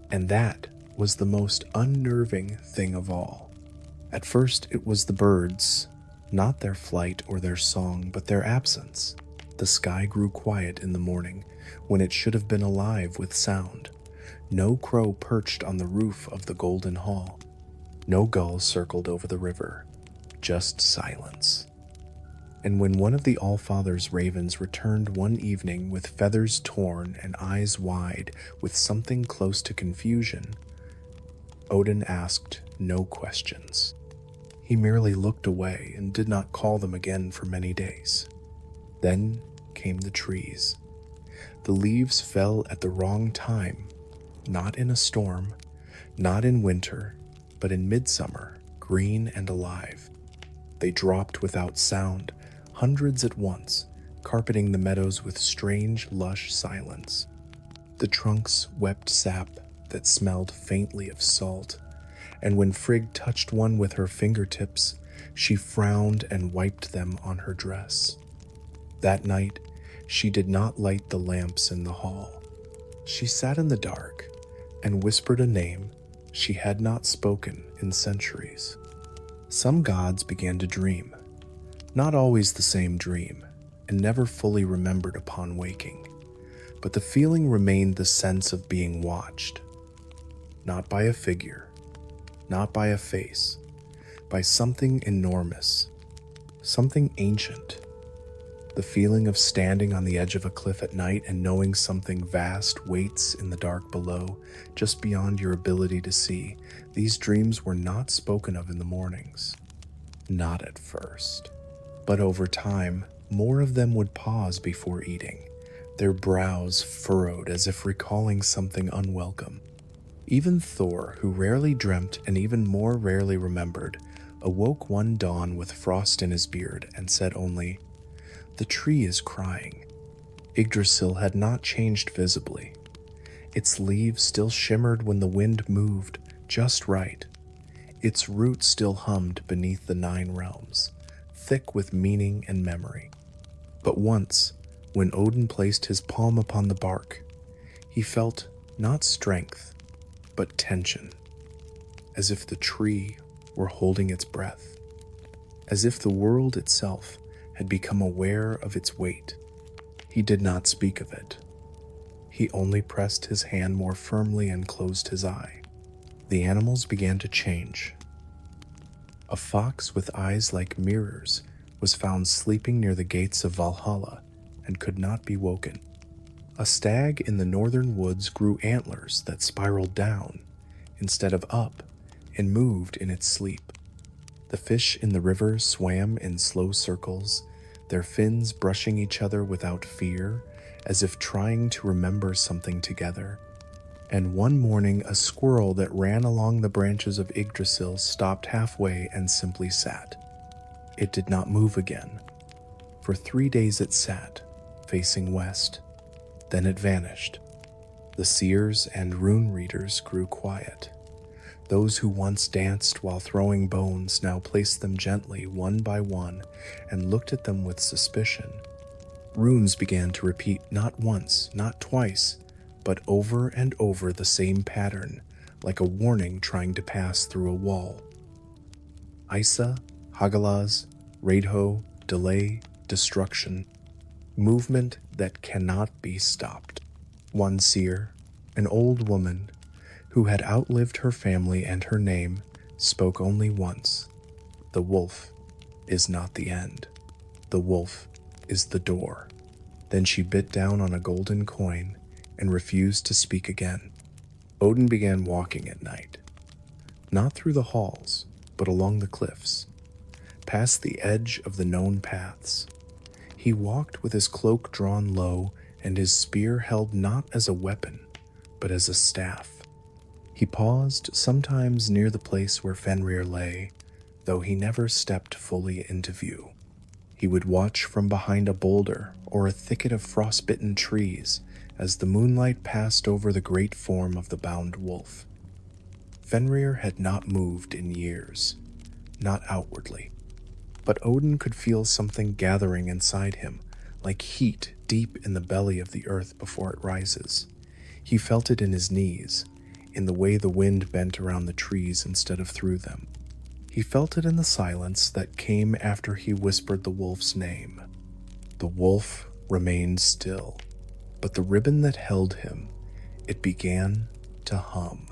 And that was the most unnerving thing of all. At first, it was the birds, not their flight or their song, but their absence. The sky grew quiet in the morning when it should have been alive with sound. No crow perched on the roof of the golden hall. No gull circled over the river. Just silence. And when one of the Allfather's ravens returned one evening with feathers torn and eyes wide with something close to confusion, Odin asked no questions. He merely looked away and did not call them again for many days. Then came the trees. The leaves fell at the wrong time, not in a storm, not in winter, but in midsummer, green and alive. They dropped without sound, hundreds at once, carpeting the meadows with strange, lush silence. The trunks wept sap that smelled faintly of salt, and when Frigg touched one with her fingertips, she frowned and wiped them on her dress. That night, she did not light the lamps in the hall. She sat in the dark and whispered a name she had not spoken in centuries. Some gods began to dream, not always the same dream, and never fully remembered upon waking, but the feeling remained the sense of being watched. Not by a figure, not by a face, by something enormous, something ancient. The feeling of standing on the edge of a cliff at night and knowing something vast waits in the dark below, just beyond your ability to see. These dreams were not spoken of in the mornings. Not at first. But over time, more of them would pause before eating, their brows furrowed as if recalling something unwelcome. Even Thor, who rarely dreamt and even more rarely remembered, awoke one dawn with frost in his beard and said only, "The tree is crying." Yggdrasil had not changed visibly. Its leaves still shimmered when the wind moved just right. Its roots still hummed beneath the 9 realms, thick with meaning and memory. But once, when Odin placed his palm upon the bark, he felt not strength, but tension, as if the tree were holding its breath, as if the world itself had become aware of its weight. He did not speak of it. He only pressed his hand more firmly and closed his eye. The animals began to change. A fox with eyes like mirrors was found sleeping near the gates of Valhalla and could not be woken. A stag in the northern woods grew antlers that spiraled down instead of up and moved in its sleep. The fish in the river swam in slow circles, their fins brushing each other without fear, as if trying to remember something together. And one morning, a squirrel that ran along the branches of Yggdrasil stopped halfway and simply sat. It did not move again. For 3 days it sat, facing west. Then it vanished. The seers and rune readers grew quiet. Those who once danced while throwing bones now placed them gently one by one and looked at them with suspicion. Runes began to repeat not once, not twice, but over and over the same pattern, like a warning trying to pass through a wall. Isa, Hagalaz, Raidho, delay, destruction, movement that cannot be stopped. One seer, an old woman who had outlived her family and her name, spoke only once. The wolf is not the end. The wolf is the door. Then she bit down on a golden coin and refused to speak again. Odin began walking at night, not through the halls, but along the cliffs, past the edge of the known paths. He walked with his cloak drawn low and his spear held not as a weapon, but as a staff. He paused sometimes near the place where Fenrir lay, though he never stepped fully into view. He would watch from behind a boulder or a thicket of frostbitten trees as the moonlight passed over the great form of the bound wolf. Fenrir had not moved in years, not outwardly, but Odin could feel something gathering inside him, like heat deep in the belly of the earth before it rises. He felt it in his knees, in the way the wind bent around the trees instead of through them. He felt it in the silence that came after he whispered the wolf's name. The wolf remained still, but the ribbon that held him, it began to hum.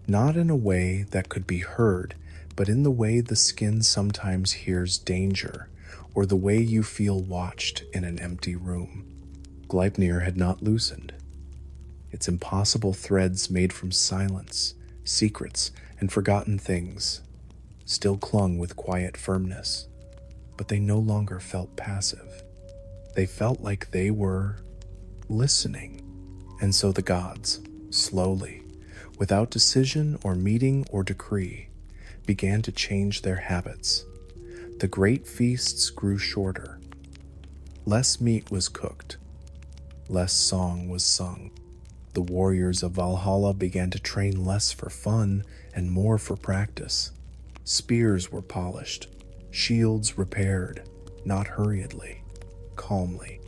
Not in a way that could be heard, but in the way the skin sometimes hears danger, or the way you feel watched in an empty room. Gleipnir had not loosened. Its impossible threads made from silence, secrets, and forgotten things still clung with quiet firmness, but they no longer felt passive. They felt like they were listening. And so the gods, slowly, without decision or meeting or decree, began to change their habits. The great feasts grew shorter. Less meat was cooked. Less song was sung. The warriors of Valhalla began to train less for fun and more for practice. Spears were polished, shields repaired, not hurriedly, calmly,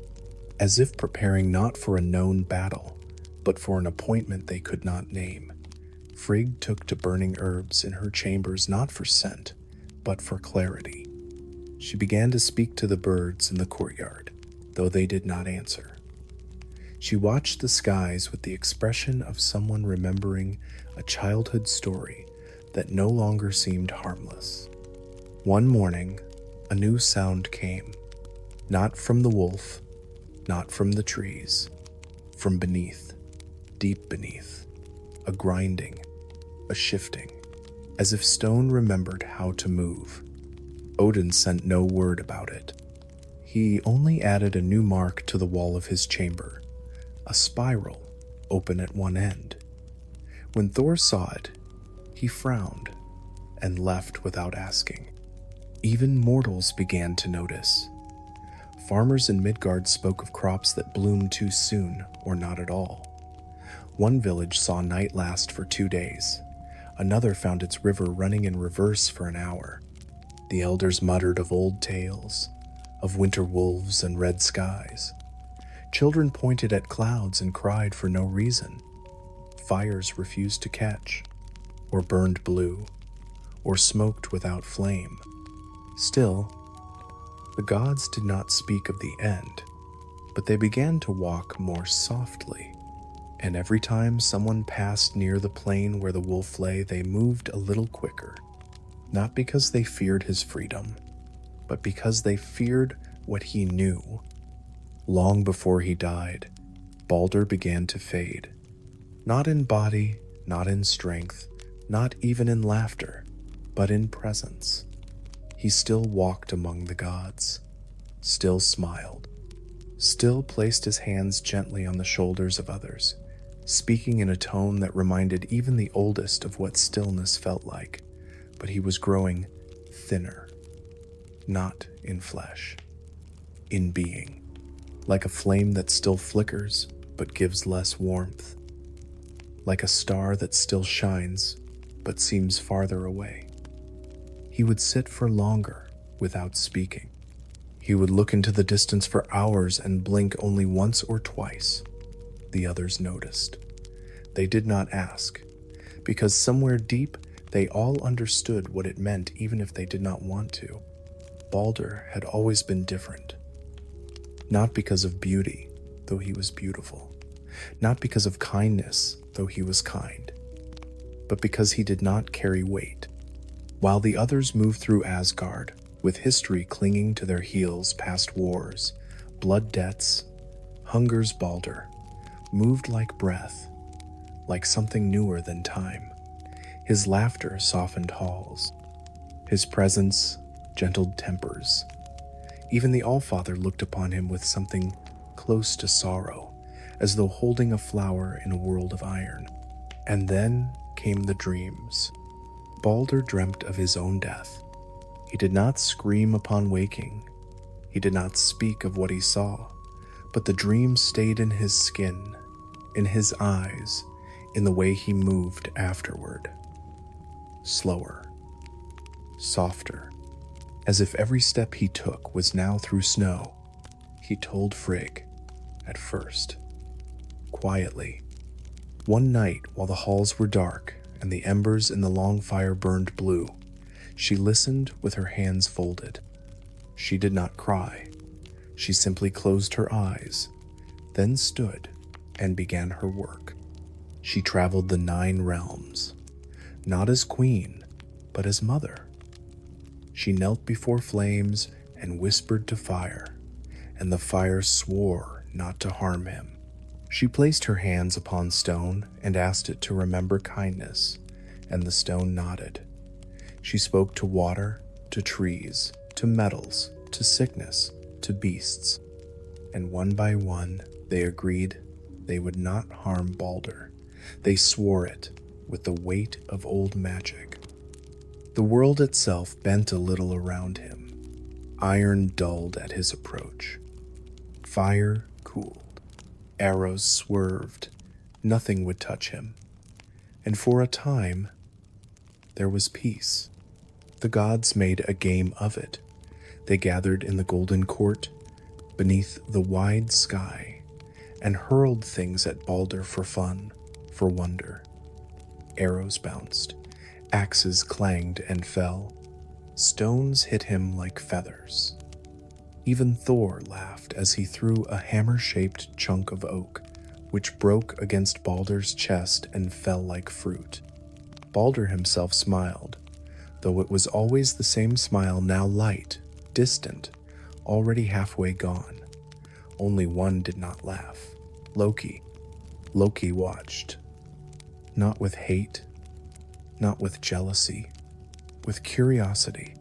as if preparing not for a known battle, but for an appointment they could not name. Frigg took to burning herbs in her chambers not for scent, but for clarity. She began to speak to the birds in the courtyard, though they did not answer. She watched the skies with the expression of someone remembering a childhood story that no longer seemed harmless. One morning, a new sound came, not from the wolf, not from the trees, from beneath, deep beneath, a grinding, a shifting, as if stone remembered how to move. Odin sent no word about it. He only added a new mark to the wall of his chamber, a spiral open at one end. When Thor saw it, he frowned and left without asking. Even mortals began to notice. Farmers in Midgard spoke of crops that bloomed too soon or not at all. One village saw night last for 2 days. Another found its river running in reverse for an hour. The elders muttered of old tales, of winter wolves and red skies. Children pointed at clouds and cried for no reason. Fires refused to catch, or burned blue, or smoked without flame. Still, the gods did not speak of the end, but they began to walk more softly, and every time someone passed near the plain where the wolf lay, they moved a little quicker, not because they feared his freedom, but because they feared what he knew. Long before he died, Baldr began to fade, not in body, not in strength, not even in laughter, but in presence. He still walked among the gods, still smiled, still placed his hands gently on the shoulders of others, speaking in a tone that reminded even the oldest of what stillness felt like, but he was growing thinner, not in flesh, in being, like a flame that still flickers but gives less warmth, like a star that still shines but seems farther away. He would sit for longer without speaking. He would look into the distance for hours and blink only once or twice. The others noticed. They did not ask, because somewhere deep they all understood what it meant even if they did not want to. Baldr had always been different. Not because of beauty, though he was beautiful. Not because of kindness, though he was kind. But because he did not carry weight. While the others moved through Asgard, with history clinging to their heels past wars, blood debts, hunger's Baldr, moved like breath, like something newer than time. His laughter softened halls. His presence gentled tempers. Even the Allfather looked upon him with something close to sorrow, as though holding a flower in a world of iron. And then came the dreams. Baldr dreamt of his own death. He did not scream upon waking. He did not speak of what he saw, but the dream stayed in his skin, in his eyes, in the way he moved afterward. Slower, softer, as if every step he took was now through snow. He told Frigg, at first, quietly. One night, while the halls were dark and the embers in the long fire burned blue, she listened with her hands folded. She did not cry. She simply closed her eyes, then stood and began her work. She traveled the 9 realms, not as queen, but as mother. She knelt before flames and whispered to fire, and the fire swore not to harm him. She placed her hands upon stone and asked it to remember kindness, and the stone nodded. She spoke to water, to trees, to metals, to sickness, to beasts, and one by one they agreed they would not harm Baldr. They swore it with the weight of old magic. The world itself bent a little around him. Iron dulled at his approach. Fire cooled. Arrows swerved. Nothing would touch him. And for a time, there was peace. The gods made a game of it. They gathered in the golden court, beneath the wide sky, and hurled things at Baldr for fun, for wonder. Arrows bounced, axes clanged and fell, stones hit him like feathers. Even Thor laughed as he threw a hammer-shaped chunk of oak, which broke against Baldr's chest and fell like fruit. Baldr himself smiled, though it was always the same smile, now light, distant, already halfway gone. Only one did not laugh. Loki. Loki watched. Not with hate, not with jealousy, with curiosity,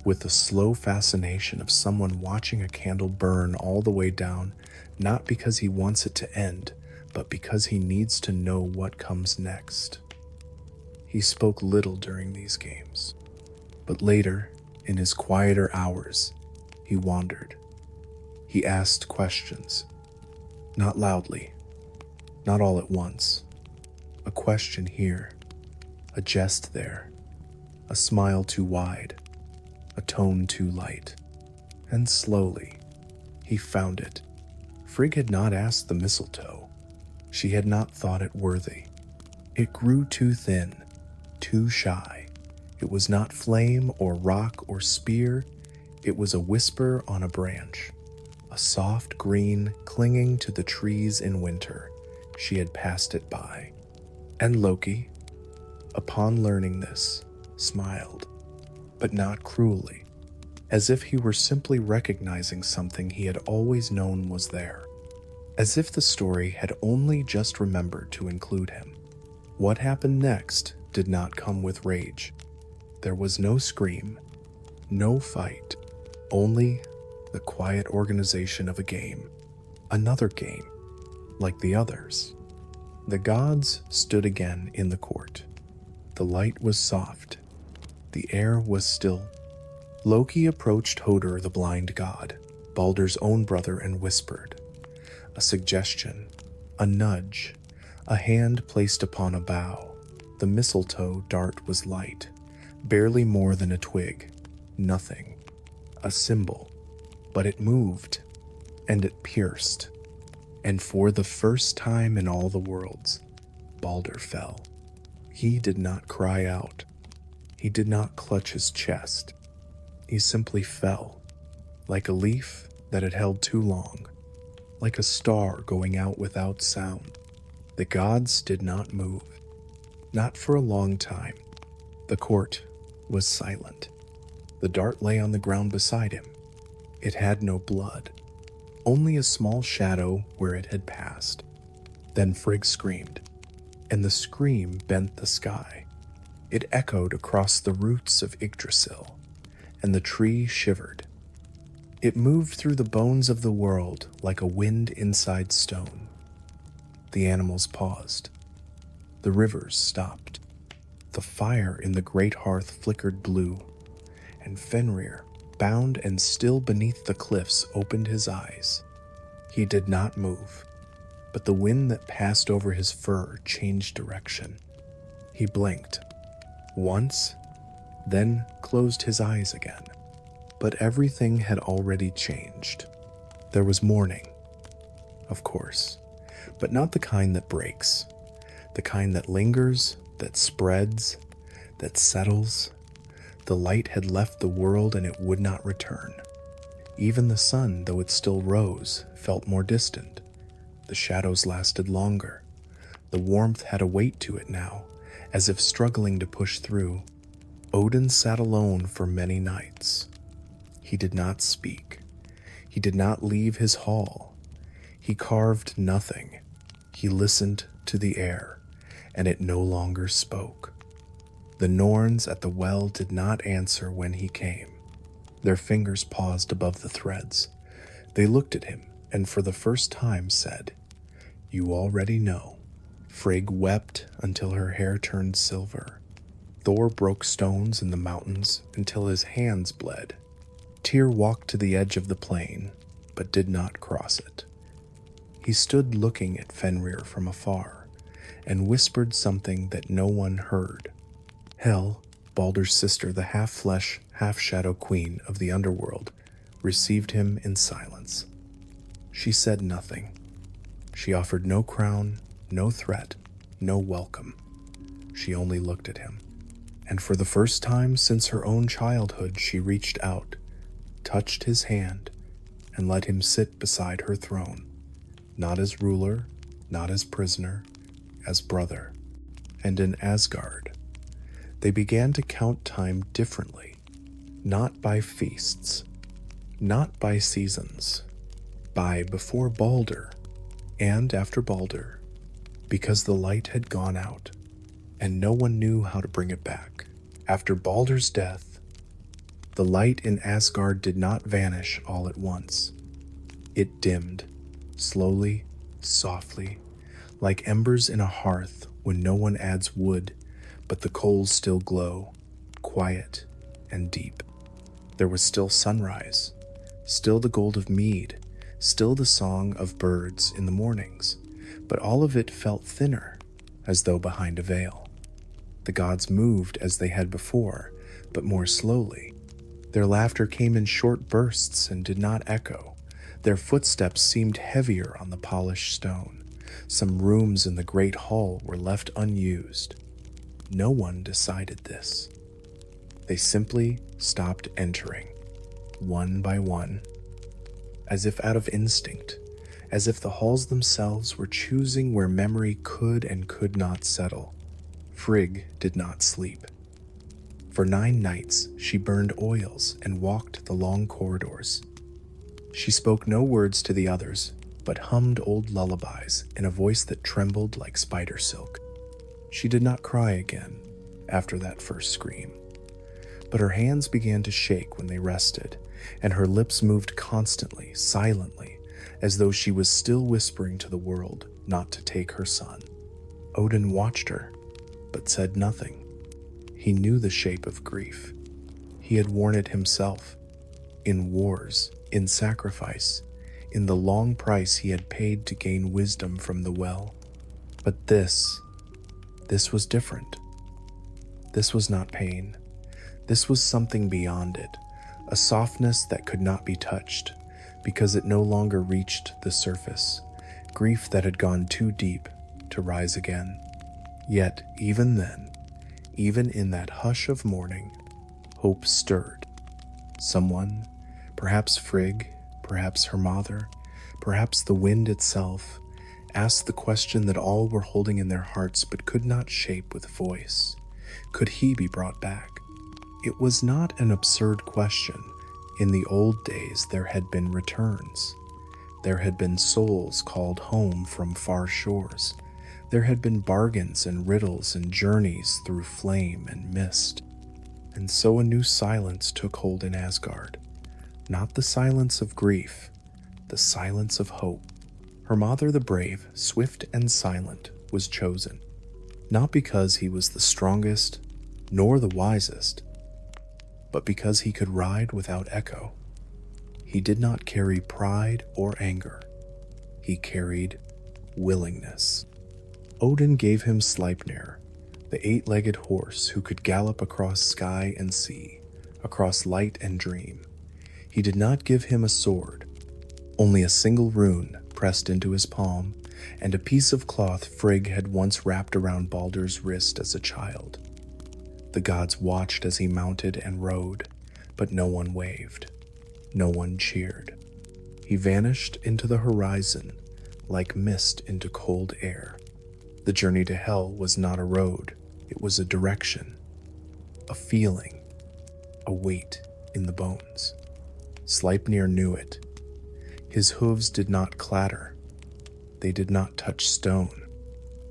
with the slow fascination of someone watching a candle burn all the way down, not because he wants it to end, but because he needs to know what comes next. He spoke little during these games, but later, in his quieter hours, he wandered. He asked questions, not loudly, not all at once. A question here, a jest there, a smile too wide, a tone too light. And slowly, he found it. Frigg had not asked the mistletoe. She had not thought it worthy. It grew too thin, too shy. It was not flame or rock or spear. It was a whisper on a branch, a soft green clinging to the trees in winter. She had passed it by. And Loki, upon learning this, smiled, but not cruelly, as if he were simply recognizing something he had always known was there, as if the story had only just remembered to include him. What happened next did not come with rage. There was no scream, no fight, only the quiet organization of a game, another game, like the others. The gods stood again in the court. The light was soft. The air was still. Loki approached Hodor the blind god, Baldr's own brother, and whispered. A suggestion, a nudge, a hand placed upon a bow. The mistletoe dart was light, barely more than a twig, nothing, a symbol, but it moved, and it pierced, and for the first time in all the worlds, Baldr fell. He did not cry out. He did not clutch his chest. He simply fell, like a leaf that had held too long, like a star going out without sound. The gods did not move, not for a long time. The court was silent. The dart lay on the ground beside him. It had no blood, only a small shadow where it had passed. Then Frigg screamed, and the scream bent the sky. It echoed across the roots of Yggdrasil, and the tree shivered. It moved through the bones of the world like a wind inside stone. The animals paused. The rivers stopped. The fire in the great hearth flickered blue, and Fenrir, bound and still beneath the cliffs, opened his eyes. He did not move, but the wind that passed over his fur changed direction. He blinked once, then closed his eyes again. But everything had already changed. There was mourning, of course, but not the kind that breaks, the kind that lingers, that spreads, that settles. The light had left the world and it would not return. Even the sun, though it still rose, felt more distant. The shadows lasted longer. The warmth had a weight to it now, as if struggling to push through. Odin sat alone for many nights. He did not speak. He did not leave his hall. He carved nothing. He listened to the air, and it no longer spoke. The Norns at the well did not answer when he came. Their fingers paused above the threads. They looked at him, and for the first time said, "You already know." Frigg wept until her hair turned silver. Thor broke stones in the mountains until his hands bled. Tyr walked to the edge of the plain, but did not cross it. He stood looking at Fenrir from afar, and whispered something that no one heard. Hel, Baldr's sister, the half-flesh, half-shadow queen of the underworld, received him in silence. She said nothing. She offered no crown, no threat, no welcome. She only looked at him. And for the first time since her own childhood, she reached out, touched his hand, and let him sit beside her throne, not as ruler, not as prisoner, as brother. And in Asgard, they began to count time differently, not by feasts, not by seasons, by before Baldr and after Baldr, because the light had gone out, and no one knew how to bring it back. After Baldr's death, the light in Asgard did not vanish all at once. It dimmed, slowly, softly, like embers in a hearth when no one adds wood, but the coals still glow, quiet and deep. There was still sunrise, still the gold of mead, still the song of birds in the mornings, but all of it felt thinner, as though behind a veil. The gods moved as they had before, but more slowly. Their laughter came in short bursts and did not echo. Their footsteps seemed heavier on the polished stone. Some rooms in the great hall were left unused. No one decided this. They simply stopped entering, one by one, as if out of instinct, as if the halls themselves were choosing where memory could and could not settle. Frigg did not sleep. For 9 nights, she burned oils and walked the long corridors. She spoke no words to the others, but hummed old lullabies in a voice that trembled like spider silk. She did not cry again after that first scream, but her hands began to shake when they rested, and her lips moved constantly, silently, as though she was still whispering to the world not to take her son. Odin watched her, but said nothing. He knew the shape of grief. He had worn it himself, in wars, in sacrifice, in the long price he had paid to gain wisdom from the well. But this was different. This was not pain. This was something beyond it, a softness that could not be touched, because it no longer reached the surface, grief that had gone too deep to rise again. Yet, even then, even in that hush of mourning, hope stirred. Someone, perhaps Frigg, perhaps her mother, perhaps the wind itself, asked the question that all were holding in their hearts but could not shape with voice. Could he be brought back? It was not an absurd question. In the old days, there had been returns. There had been souls called home from far shores. There had been bargains and riddles and journeys through flame and mist. And so a new silence took hold in Asgard. Not the silence of grief, the silence of hope. Hermodr the Brave, swift and silent, was chosen, not because he was the strongest nor the wisest, but because he could ride without echo. He did not carry pride or anger. He carried willingness. Odin gave him Sleipnir, the eight-legged horse who could gallop across sky and sea, across light and dream. He did not give him a sword, only a single rune pressed into his palm, and a piece of cloth Frigg had once wrapped around Baldr's wrist as a child. The gods watched as he mounted and rode, but no one waved. No one cheered. He vanished into the horizon like mist into cold air. The journey to hell was not a road, it was a direction, a feeling, a weight in the bones. Sleipnir knew it. His hooves did not clatter. They did not touch stone.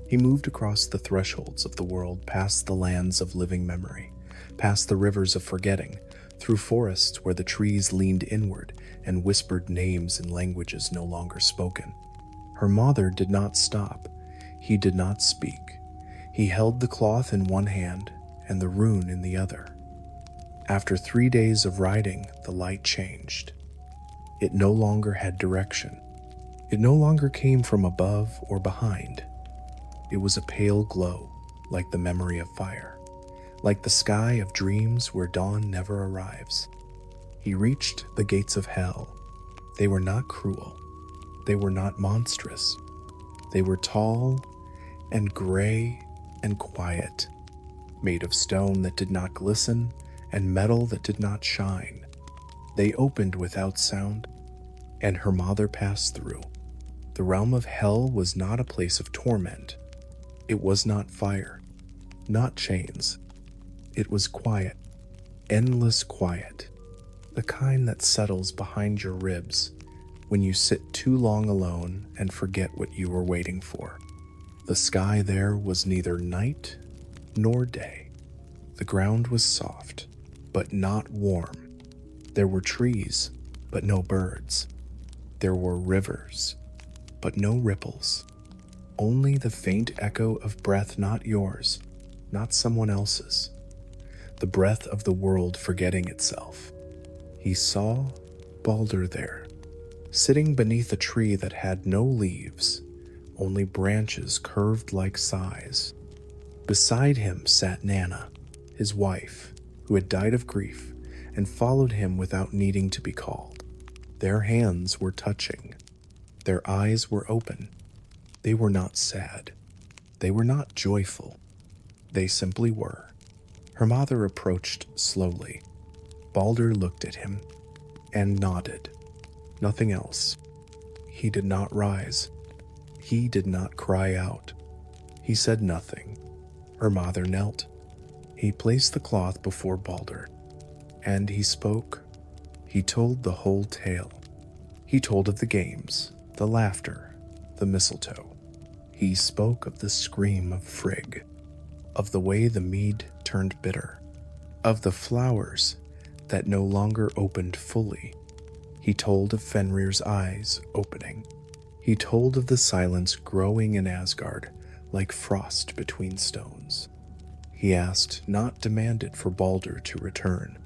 He moved across the thresholds of the world, past the lands of living memory, past the rivers of forgetting, through forests where the trees leaned inward and whispered names in languages no longer spoken. Hermodr did not stop. He did not speak. He held the cloth in one hand and the rune in the other. After 3 days of riding, the light changed. It no longer had direction. It no longer came from above or behind. It was a pale glow, like the memory of fire, like the sky of dreams where dawn never arrives. He reached the gates of hell. They were not cruel. They were not monstrous. They were tall and gray and quiet, made of stone that did not glisten and metal that did not shine. They opened without sound, and Hermodr passed through. The realm of hell was not a place of torment. It was not fire, not chains. It was quiet, endless quiet, the kind that settles behind your ribs when you sit too long alone and forget what you were waiting for. The sky there was neither night nor day. The ground was soft, but not warm. There were trees, but no birds. There were rivers, but no ripples. Only the faint echo of breath not yours, not someone else's. The breath of the world forgetting itself. He saw Baldr there, sitting beneath a tree that had no leaves, only branches curved like sighs. Beside him sat Nanna, his wife, who had died of grief and followed him without needing to be called. Their hands were touching. Their eyes were open. They were not sad. They were not joyful. They simply were. Hermodr approached slowly. Baldr looked at him and nodded. Nothing else. He did not rise. He did not cry out. He said nothing. Hermodr knelt. He placed the cloth before Baldr, and he spoke. He told the whole tale. He told of the games, the laughter, the mistletoe. He spoke of the scream of Frigg, of the way the mead turned bitter, of the flowers that no longer opened fully. He told of Fenrir's eyes opening. He told of the silence growing in Asgard like frost between stones. He asked, not demanded, for Baldr to return,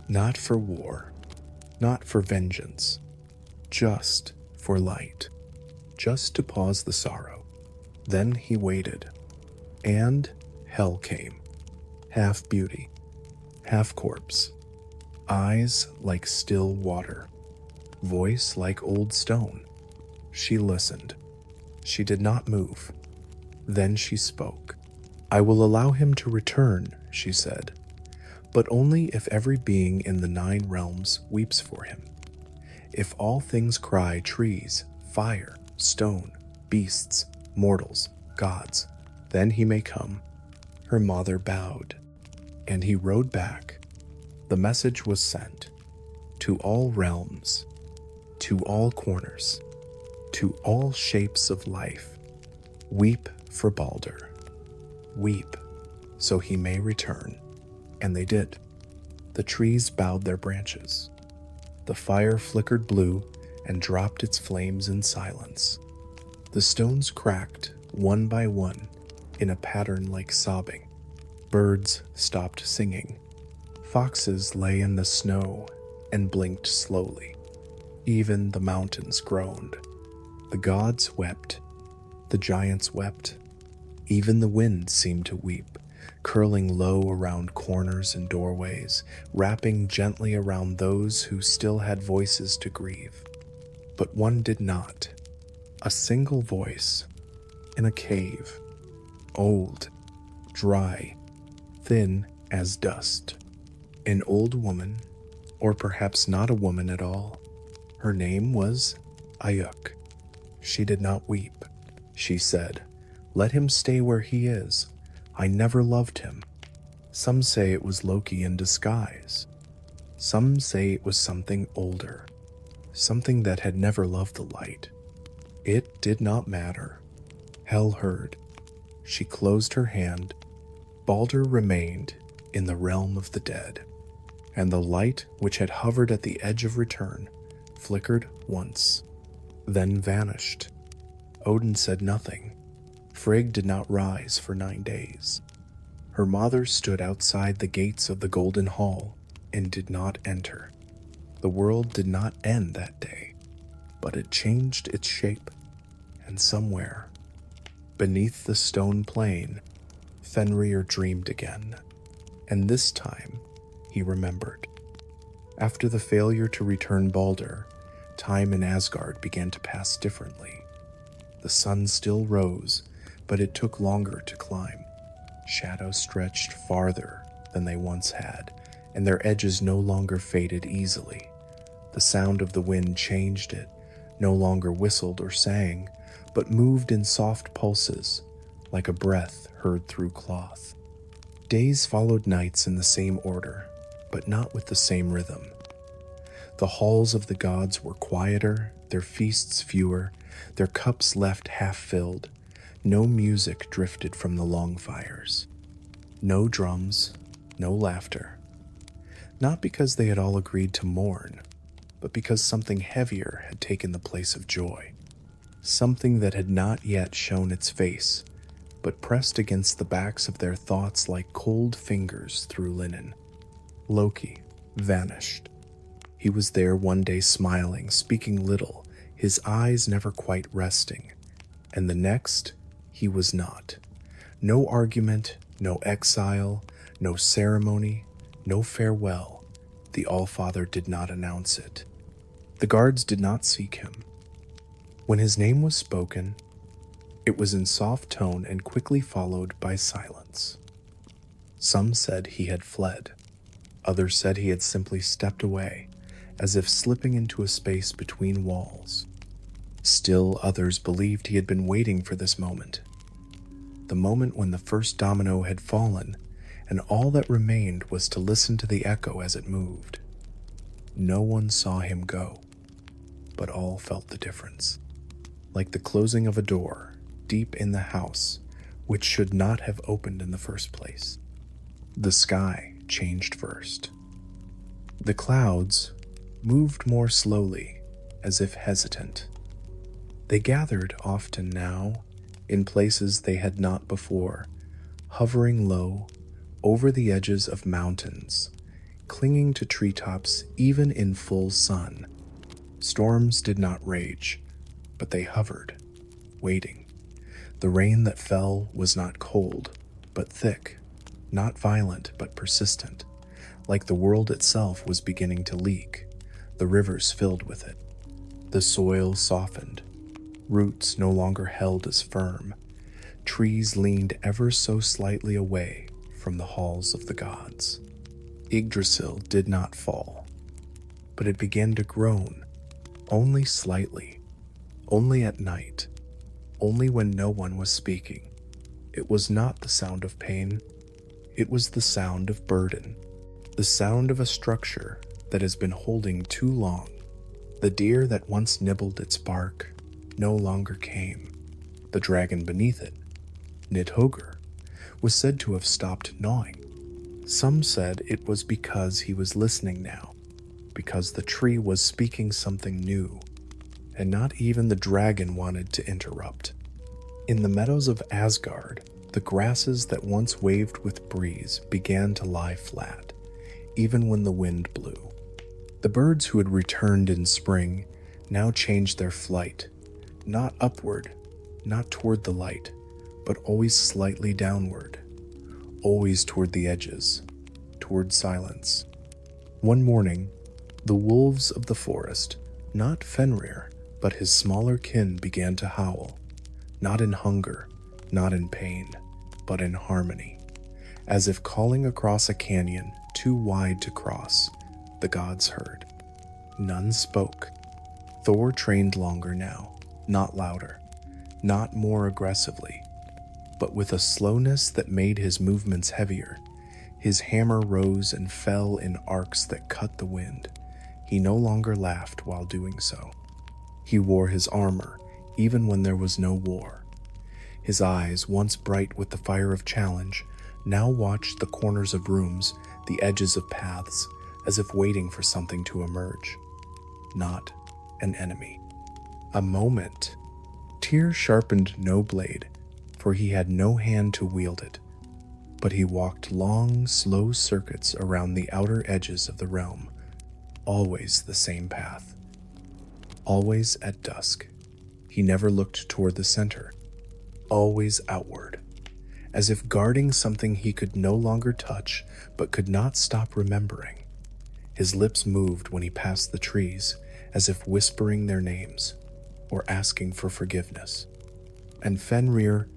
not for war, not for vengeance, just for light, just to pause the sorrow. Then he waited, and hell came. half beauty, half corpse, eyes like still water, voice like old stone. She listened. She did not move. Then she spoke. "I will allow him to return," she said, "but only if every being in the 9 realms weeps for him. If all things cry, trees, fire, stone, beasts, mortals, gods, then he may come." Her mother bowed, and he rode back. The message was sent to all realms, to all corners, to all shapes of life. Weep for Baldr. Weep so he may return. And they did. The trees bowed their branches. The fire flickered blue and dropped its flames in silence. The stones cracked one by one in a pattern like sobbing. Birds stopped singing. Foxes lay in the snow and blinked slowly. Even the mountains groaned. The gods wept. The giants wept. Even the wind seemed to weep, curling low around corners and doorways, wrapping gently around those who still had voices to grieve. But one did not. A single voice, in a cave, old, dry, thin as dust. An old woman, or perhaps not a woman at all. Her name was Ayuk. She did not weep. She said, "Let him stay where he is. I never loved him." Some say it was Loki in disguise. Some say it was something older, something that had never loved the light. It did not matter. Hel heard. She closed her hand. Baldr remained in the realm of the dead, and the light which had hovered at the edge of return flickered once, then vanished. Odin said nothing. Frigg did not rise for 9 days. Her mother stood outside the gates of the Golden Hall and did not enter. The world did not end that day, but it changed its shape, and somewhere, beneath the stone plain, Fenrir dreamed again, and this time he remembered. After the failure to return Baldr, time in Asgard began to pass differently. The sun still rose, but it took longer to climb. Shadows stretched farther than they once had, and their edges no longer faded easily. The sound of the wind changed it, no longer whistled or sang, but moved in soft pulses, like a breath heard through cloth. Days followed nights in the same order, but not with the same rhythm. The halls of the gods were quieter, their feasts fewer, their cups left half-filled. No music drifted from the long fires. No drums, no laughter. Not because they had all agreed to mourn, but because something heavier had taken the place of joy. Something that had not yet shown its face, but pressed against the backs of their thoughts like cold fingers through linen. Loki vanished. He was there one day smiling, speaking little, his eyes never quite resting, and the next, he was not. No argument, no exile, no ceremony, no farewell. The Allfather did not announce it. The guards did not seek him. When his name was spoken, it was in soft tone and quickly followed by silence. Some said he had fled. Others said he had simply stepped away, as if slipping into a space between walls. Still others believed he had been waiting for this moment. The moment when the first domino had fallen, and all that remained was to listen to the echo as it moved. No one saw him go, but all felt the difference. Like the closing of a door deep in the house, which should not have opened in the first place. The sky changed first. The clouds moved more slowly, as if hesitant. They gathered often now, in places they had not before, hovering low over the edges of mountains, clinging to treetops even in full sun. Storms did not rage, but they hovered, waiting. The rain that fell was not cold, but thick, not violent but persistent, like the world itself was beginning to leak, the rivers filled with it. The soil softened, roots no longer held as firm, trees leaned ever so slightly away from the halls of the gods. Yggdrasil did not fall, but it began to groan, only slightly, only at night, only when no one was speaking. It was not the sound of pain, it was the sound of burden, the sound of a structure that has been holding too long. The deer that once nibbled its bark no longer came. The dragon beneath it, Nidhogr, was said to have stopped gnawing. Some said it was because he was listening now, because the tree was speaking something new, and not even the dragon wanted to interrupt. In the meadows of Asgard, the grasses that once waved with breeze began to lie flat, even when the wind blew. The birds who had returned in spring now changed their flight, not upward, not toward the light, but always slightly downward, always toward the edges, toward silence. One morning, the wolves of the forest, not Fenrir, but his smaller kin, began to howl, not in hunger, not in pain, but in harmony, as if calling across a canyon too wide to cross. The gods heard. None spoke. Thor trained longer now, not louder, not more aggressively, but with a slowness that made his movements heavier. His hammer rose and fell in arcs that cut the wind. He no longer laughed while doing so. He wore his armor even when there was no war. His eyes, once bright with the fire of challenge, now watched the corners of rooms, the edges of paths, as if waiting for something to emerge. Not an enemy. A moment. Tyr sharpened no blade, for he had no hand to wield it, but he walked long, slow circuits around the outer edges of the realm, always the same path. Always at dusk. He never looked toward the center, always outward, as if guarding something he could no longer touch but could not stop remembering. His lips moved when he passed the trees, as if whispering their names or asking for forgiveness. And Fenrir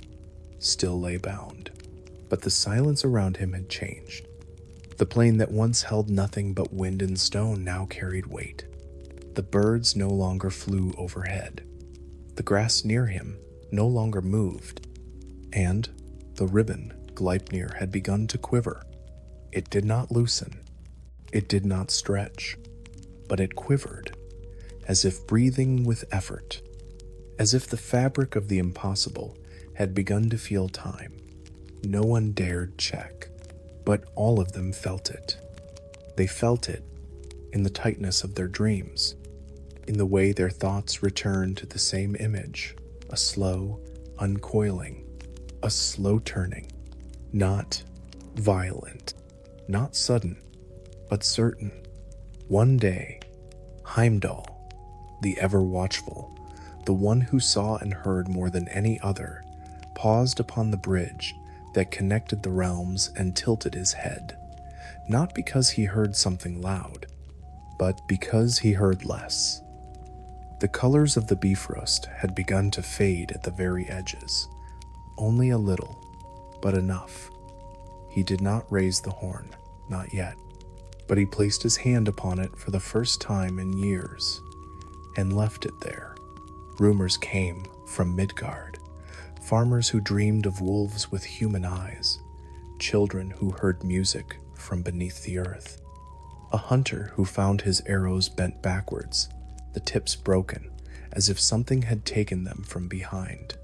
still lay bound, but the silence around him had changed. The plain that once held nothing but wind and stone now carried weight. The birds no longer flew overhead. The grass near him no longer moved, and the ribbon Gleipnir had begun to quiver. It did not loosen. It did not stretch, but it quivered, as if breathing with effort, as if the fabric of the impossible had begun to feel time. No one dared check, but all of them felt it. They felt it in the tightness of their dreams, in the way their thoughts returned to the same image, a slow uncoiling, a slow turning, not violent, not sudden, but certain. One day, Heimdall, the ever-watchful, the one who saw and heard more than any other, paused upon the bridge that connected the realms and tilted his head, not because he heard something loud, but because he heard less. The colors of the Bifrost had begun to fade at the very edges, only a little, but enough. He did not raise the horn, not yet, but he placed his hand upon it for the first time in years, and left it there. Rumors came from Midgard, farmers who dreamed of wolves with human eyes, children who heard music from beneath the earth, a hunter who found his arrows bent backwards, the tips broken, as if something had taken them from behind.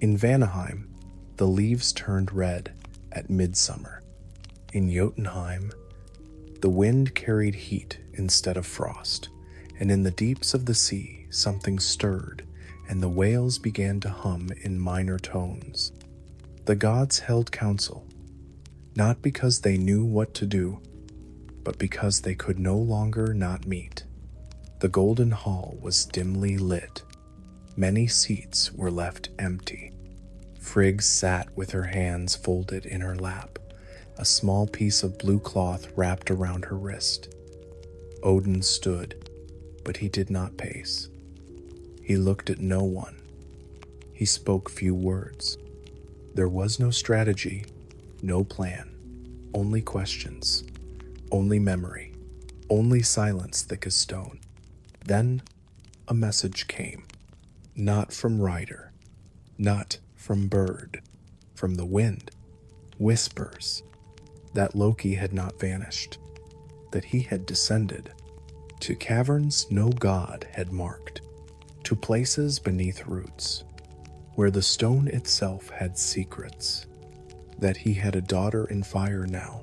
In Vanaheim, the leaves turned red at midsummer. In Jotunheim, the wind carried heat instead of frost, and in the deeps of the sea something stirred, and the whales began to hum in minor tones. The gods held council, not because they knew what to do, but because they could no longer not meet. The golden hall was dimly lit. Many seats were left empty. Frigg sat with her hands folded in her lap, a small piece of blue cloth wrapped around her wrist. Odin stood, but he did not pace. He looked at no one. He spoke few words. There was no strategy, no plan, only questions, only memory, only silence thick as stone. Then a message came, not from rider, not from bird, from the wind. Whispers that Loki had not vanished, that he had descended to caverns no god had marked, to places beneath roots, where the stone itself had secrets, that he had a daughter in fire now,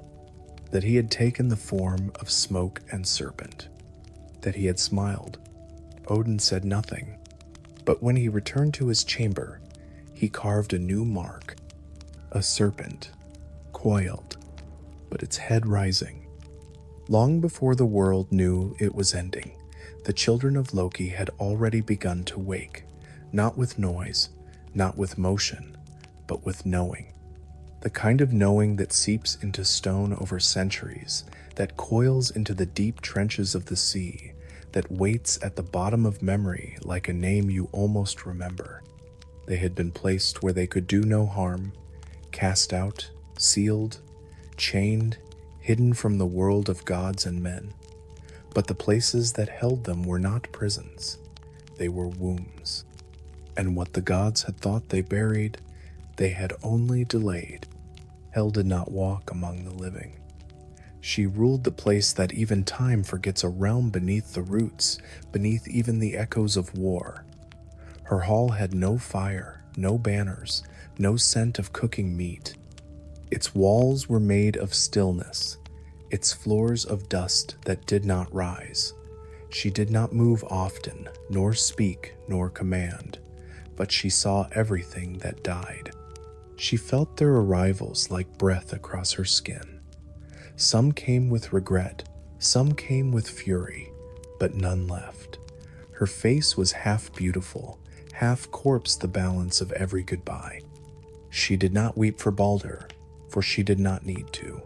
that he had taken the form of smoke and serpent, that he had smiled. Odin said nothing, but when he returned to his chamber, he carved a new mark, a serpent, coiled, but its head rising. Long before the world knew it was ending, the children of Loki had already begun to wake, not with noise, not with motion, but with knowing. The kind of knowing that seeps into stone over centuries, that coils into the deep trenches of the sea, that waits at the bottom of memory like a name you almost remember. They had been placed where they could do no harm, cast out, sealed, chained, hidden from the world of gods and men. But the places that held them were not prisons, they were wombs. And what the gods had thought they buried, they had only delayed. Hell did not walk among the living. She ruled the place that even time forgets, a realm beneath the roots, beneath even the echoes of war. Her hall had no fire, no banners, no scent of cooking meat. Its walls were made of stillness, its floors of dust that did not rise. She did not move often, nor speak, nor command, but she saw everything that died. She felt their arrivals like breath across her skin. Some came with regret, some came with fury, but none left. Her face was half beautiful, half corpse, the balance of every goodbye. She did not weep for Baldr, for she did not need to.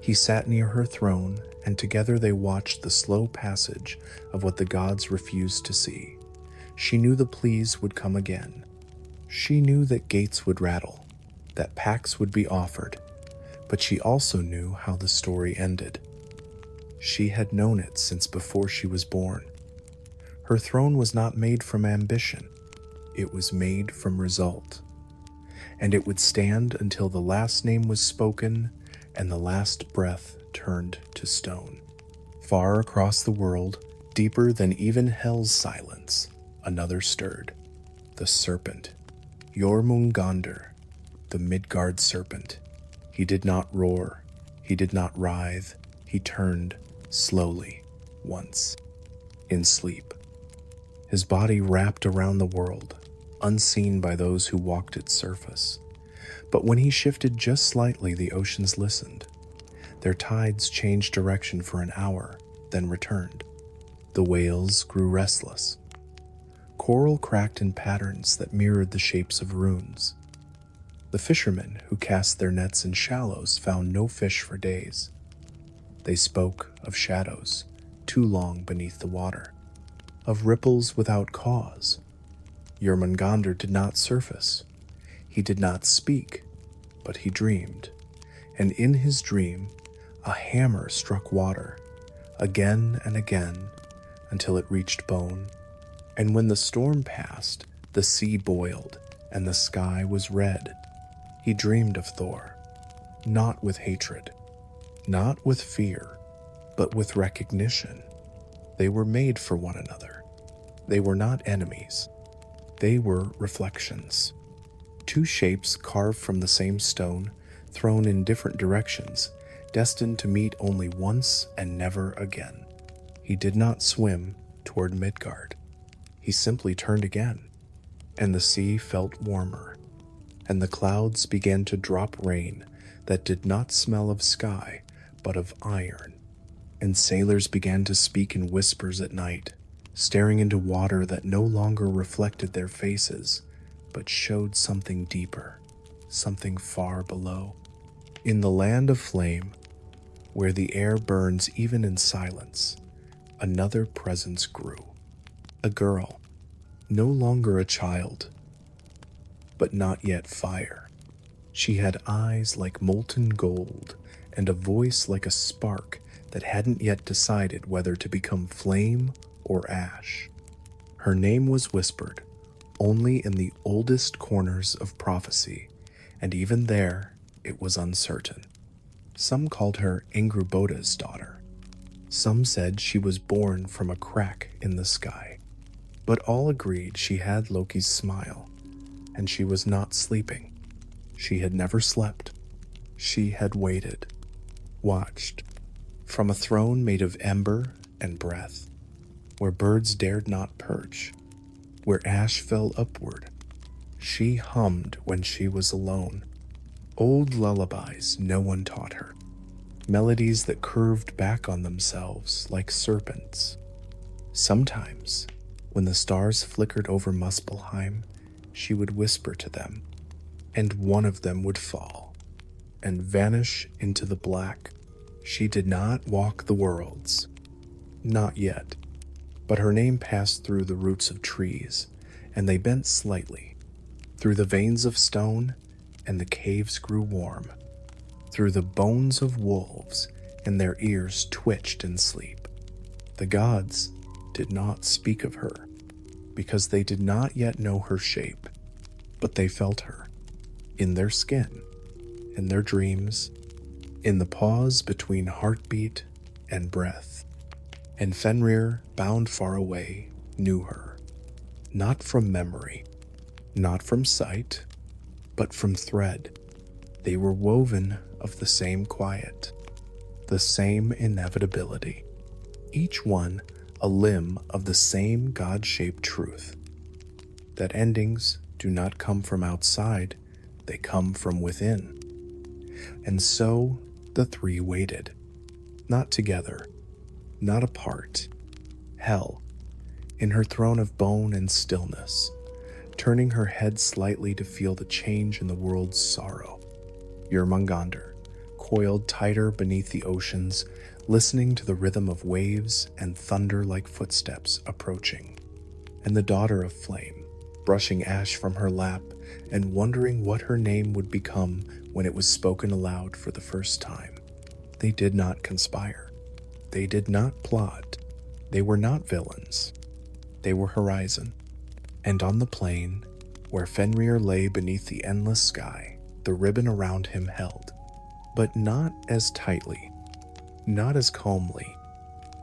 He sat near her throne, and together they watched the slow passage of what the gods refused to see. She knew the pleas would come again. She knew that gates would rattle, that pacts would be offered, but she also knew how the story ended. She had known it since before she was born. Her throne was not made from ambition, it was made from result. And it would stand until the last name was spoken and the last breath turned to stone. Far across the world, deeper than even hell's silence, another stirred. The serpent, Jormungandr, the Midgard serpent. He did not roar, he did not writhe, he turned slowly, once, in sleep. His body wrapped around the world, unseen by those who walked its surface. But when he shifted just slightly, the oceans listened. Their tides changed direction for an hour, then returned. The whales grew restless. Coral cracked in patterns that mirrored the shapes of runes. The fishermen who cast their nets in shallows found no fish for days. They spoke of shadows, too long beneath the water, of ripples without cause. Jormungandr did not surface. He did not speak, but he dreamed. And in his dream, a hammer struck water, again and again, until it reached bone. And when the storm passed, the sea boiled, and the sky was red. He dreamed of Thor, not with hatred, not with fear, but with recognition. They were made for one another. They were not enemies. They were reflections. Two shapes carved from the same stone, thrown in different directions, destined to meet only once and never again. He did not swim toward Midgard. He simply turned again, and the sea felt warmer, and the clouds began to drop rain that did not smell of sky, but of iron. And sailors began to speak in whispers at night, staring into water that no longer reflected their faces, but showed something deeper, something far below. In the land of flame, where the air burns even in silence, another presence grew. A girl, no longer a child, but not yet fire. She had eyes like molten gold and a voice like a spark that hadn't yet decided whether to become flame or ash. Her name was whispered only in the oldest corners of prophecy, and even there it was uncertain. Some called her Ingruboda's daughter. Some said she was born from a crack in the sky. But all agreed she had Loki's smile, and she was not sleeping. She had never slept. She had waited, watched, from a throne made of ember and breath, where birds dared not perch, where ash fell upward. She hummed when she was alone, old lullabies no one taught her, melodies that curved back on themselves like serpents. Sometimes, when the stars flickered over Muspelheim, she would whisper to them, and one of them would fall and vanish into the black. She did not walk the worlds, not yet, but her name passed through the roots of trees, and they bent slightly, through the veins of stone, and the caves grew warm, through the bones of wolves, and their ears twitched in sleep. The gods did not speak of her, because they did not yet know her shape, but they felt her, in their skin, in their dreams, in the pause between heartbeat and breath. And Fenrir, bound far away, knew her, not from memory, not from sight, but from thread. They were woven of the same quiet, the same inevitability, each one a limb of the same God-shaped truth, that endings do not come from outside, they come from within. And so the three waited, not together, not apart. Hel, in her throne of bone and stillness, turning her head slightly to feel the change in the world's sorrow. Jörmungandr, coiled tighter beneath the oceans, listening to the rhythm of waves and thunder like footsteps approaching. And the daughter of flame, brushing ash from her lap and wondering what her name would become when it was spoken aloud for the first time. They did not conspire. They did not plot. They were not villains. They were horizon. And on the plain, where Fenrir lay beneath the endless sky, the ribbon around him held, but not as tightly, not as calmly.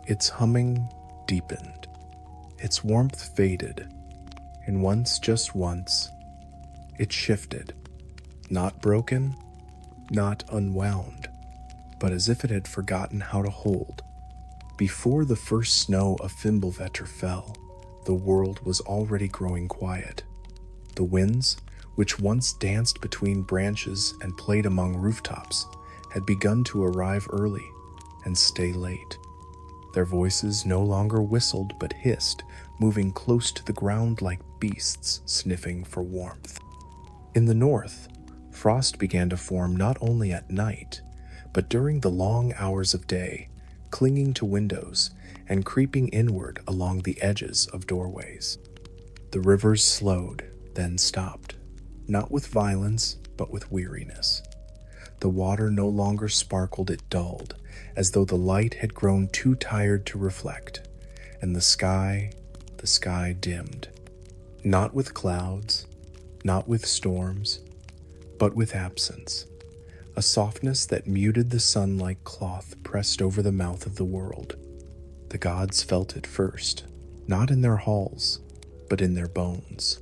Its humming deepened. Its warmth faded. And once, just once, it shifted. Not broken, not unwound, but as if it had forgotten how to hold. Before the first snow of Fimbulvetr fell, the world was already growing quiet. The winds, which once danced between branches and played among rooftops, had begun to arrive early and stay late. Their voices no longer whistled but hissed, moving close to the ground like beasts sniffing for warmth. In the north, frost began to form not only at night, but during the long hours of day, clinging to windows and creeping inward along the edges of doorways. The rivers slowed, then stopped, not with violence, but with weariness. The water no longer sparkled, it dulled, as though the light had grown too tired to reflect, and the sky dimmed, not with clouds, not with storms, but with absence, a softness that muted the sun like cloth pressed over the mouth of the world. The gods felt it first, not in their halls, but in their bones.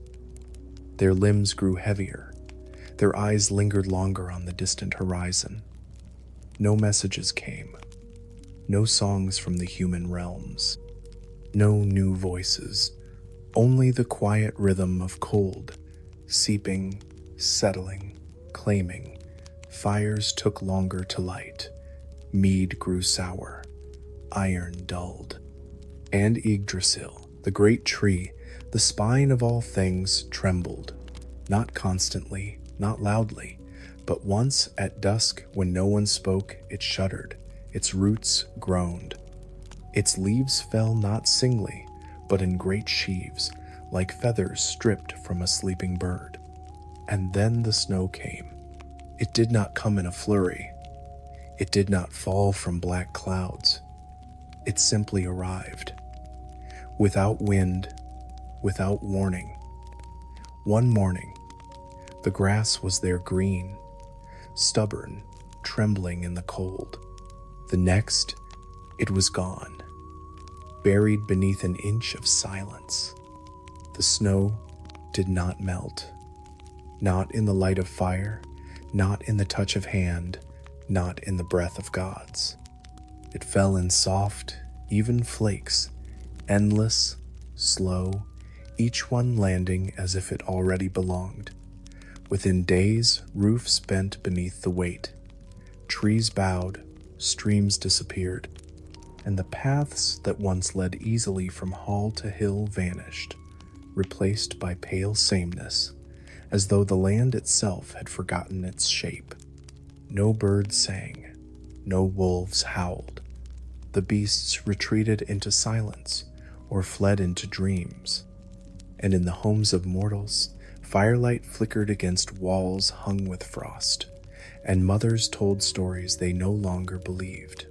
Their limbs grew heavier. Their eyes lingered longer on the distant horizon. No messages came. No songs from the human realms. No new voices. Only the quiet rhythm of cold, seeping, settling, claiming. Fires took longer to light. Mead grew sour. Iron dulled. And Yggdrasil, the great tree, the spine of all things, trembled, not constantly, not loudly, But once at dusk, when no one spoke, it shuddered, its roots groaned. Its leaves fell not singly, but in great sheaves, like feathers stripped from a sleeping bird. And then the snow came. It did not come in a flurry. It did not fall from black clouds. It simply arrived. Without wind, without warning. One morning, the grass was there green, stubborn, trembling in the cold. The next, it was gone, buried beneath an inch of silence. The snow did not melt, not in the light of fire, not in the touch of hand, not in the breath of gods. It fell in soft, even flakes, endless, slow, each one landing as if it already belonged. Within days, roofs bent beneath the weight. Trees bowed, streams disappeared, and the paths that once led easily from hall to hill vanished, replaced by pale sameness, as though the land itself had forgotten its shape. No birds sang, no wolves howled. The beasts retreated into silence or fled into dreams, and in the homes of mortals, firelight flickered against walls hung with frost, and mothers told stories they no longer believed,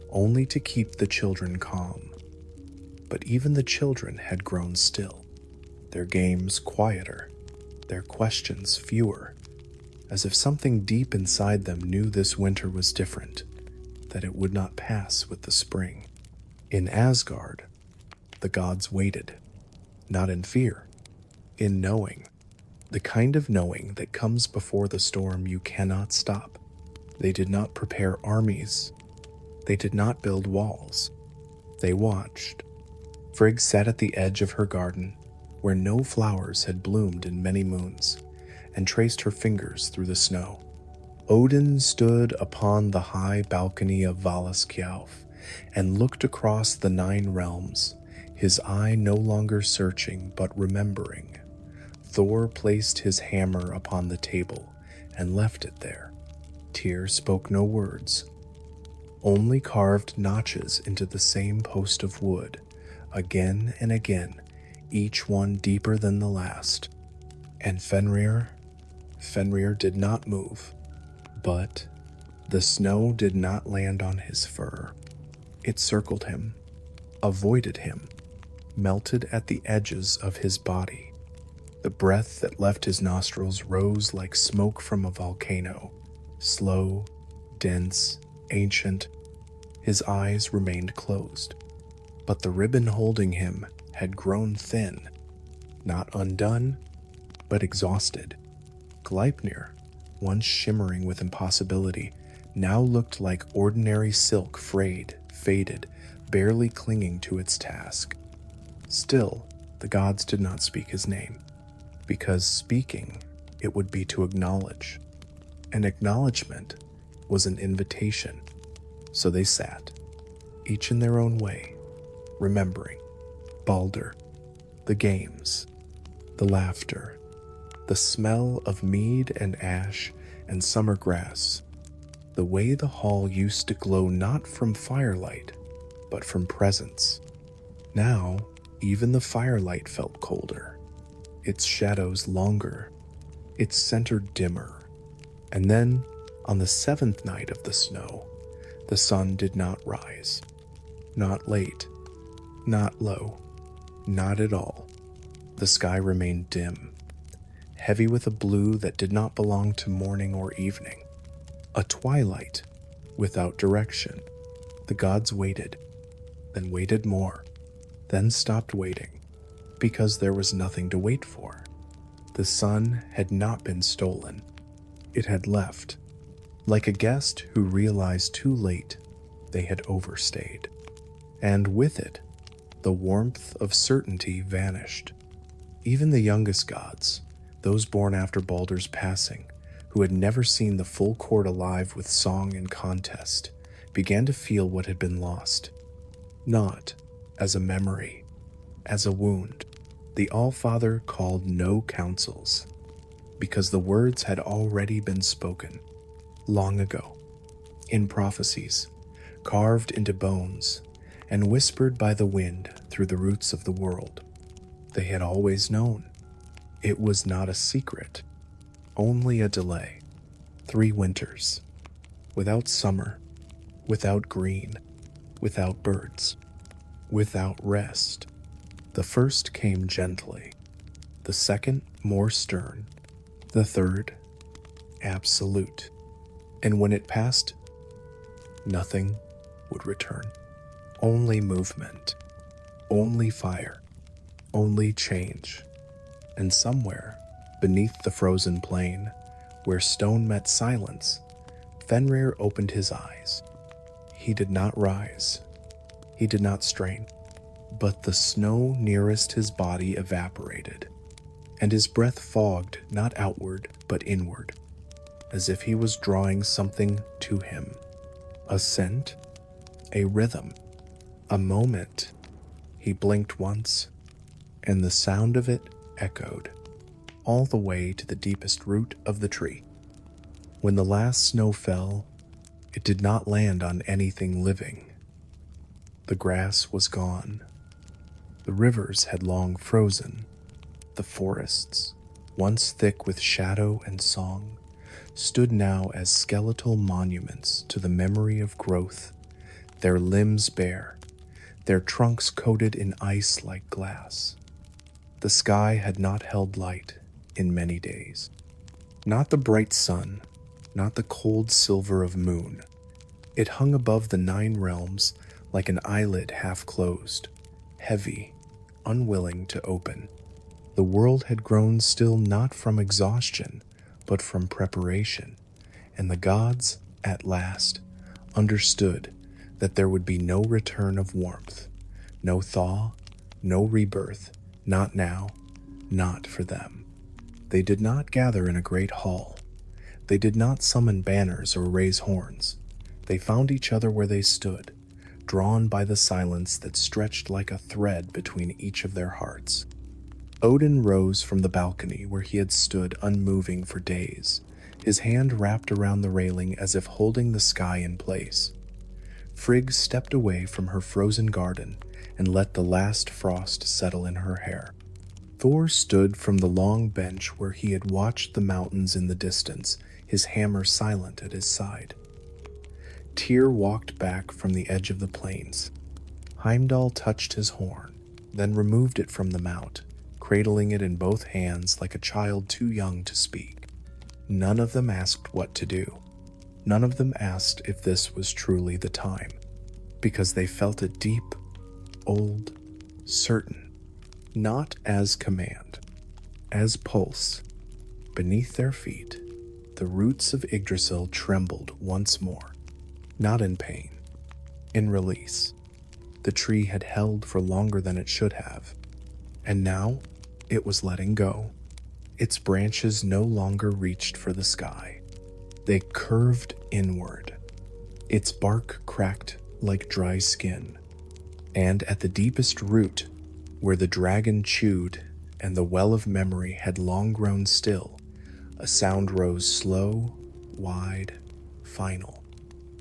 only to keep the children calm. But even the children had grown still, their games quieter, their questions fewer, as if something deep inside them knew this winter was different, that it would not pass with the spring. In Asgard, the gods waited, not in fear, in knowing, the kind of knowing that comes before the storm you cannot stop. They did not prepare armies. They did not build walls. They watched. Frigg sat at the edge of her garden, where no flowers had bloomed in many moons, and traced her fingers through the snow. Odin stood upon the high balcony of Valaskjalf and looked across the 9 realms, his eye no longer searching but remembering. Thor placed his hammer upon the table and left it there. Tyr spoke no words, only carved notches into the same post of wood, again and again, each one deeper than the last. And Fenrir did not move, but the snow did not land on his fur. It circled him, avoided him, melted at the edges of his body. The breath that left his nostrils rose like smoke from a volcano, slow, dense, ancient. His eyes remained closed, but the ribbon holding him had grown thin, not undone, but exhausted. Gleipnir, once shimmering with impossibility, now looked like ordinary silk, frayed, faded, barely clinging to its task. Still, the gods did not speak his name, because speaking, it would be to acknowledge. An acknowledgement was an invitation. So they sat, each in their own way, remembering Baldr, the games, the laughter, the smell of mead and ash and summer grass, the way the hall used to glow not from firelight, but from presence. Now, even the firelight felt colder, its shadows longer, its center dimmer. And then, on the 7th night of the snow, the sun did not rise. Not late, not low, not at all. The sky remained dim, heavy with a blue that did not belong to morning or evening. A twilight without direction. The gods waited, then waited more, then stopped waiting, because there was nothing to wait for. The sun had not been stolen. It had left, like a guest who realized too late they had overstayed. And with it, the warmth of certainty vanished. Even the youngest gods, those born after Baldr's passing, who had never seen the full court alive with song and contest, began to feel what had been lost. Not as a memory, as a wound. The All-Father called no councils. because the words had already been spoken long ago, in prophecies, carved into bones, and whispered by the wind through the roots of the world. They had always known. It was not a secret, only a delay. 3 winters, without summer, without green, without birds, without rest. The first came gently, the second more stern, the third absolute. And when it passed, nothing would return. Only movement, only fire, only change. And somewhere, beneath the frozen plain, where stone met silence, Fenrir opened his eyes. He did not rise. He did not strain. But the snow nearest his body evaporated, and his breath fogged not outward but inward, as if he was drawing something to him. A scent, a rhythm, a moment. He blinked once, and the sound of it echoed all the way to the deepest root of the tree. When the last snow fell, it did not land on anything living. The grass was gone. The rivers had long frozen. The forests, once thick with shadow and song, stood now as skeletal monuments to the memory of growth, their limbs bare, their trunks coated in ice like glass. The sky had not held light in many days. Not the bright sun, not the cold silver of moon. It hung above the 9 realms like an eyelid half closed, heavy, unwilling to open. The world had grown still not from exhaustion, but from preparation, and the gods, at last, understood that there would be no return of warmth, no thaw, no rebirth, not now, not for them. They did not gather in a great hall. They did not summon banners or raise horns. They found each other where they stood, drawn by the silence that stretched like a thread between each of their hearts. Odin rose from the balcony where he had stood unmoving for days, his hand wrapped around the railing as if holding the sky in place. Frigg stepped away from her frozen garden and let the last frost settle in her hair. Thor stood from the long bench where he had watched the mountains in the distance, his hammer silent at his side. Tyr walked back from the edge of the plains. Heimdall touched his horn, then removed it from the mount, cradling it in both hands like a child too young to speak. None of them asked what to do. None of them asked if this was truly the time, because they felt it deep, old, certain, not as command, as pulse. Beneath their feet, the roots of Yggdrasil trembled once more, not in pain, in release. The tree had held for longer than it should have, and now it was letting go. Its branches no longer reached for the sky. They curved inward. Its bark cracked like dry skin, and at the deepest root, where the dragon chewed and the well of memory had long grown still, a sound rose slow, wide, final.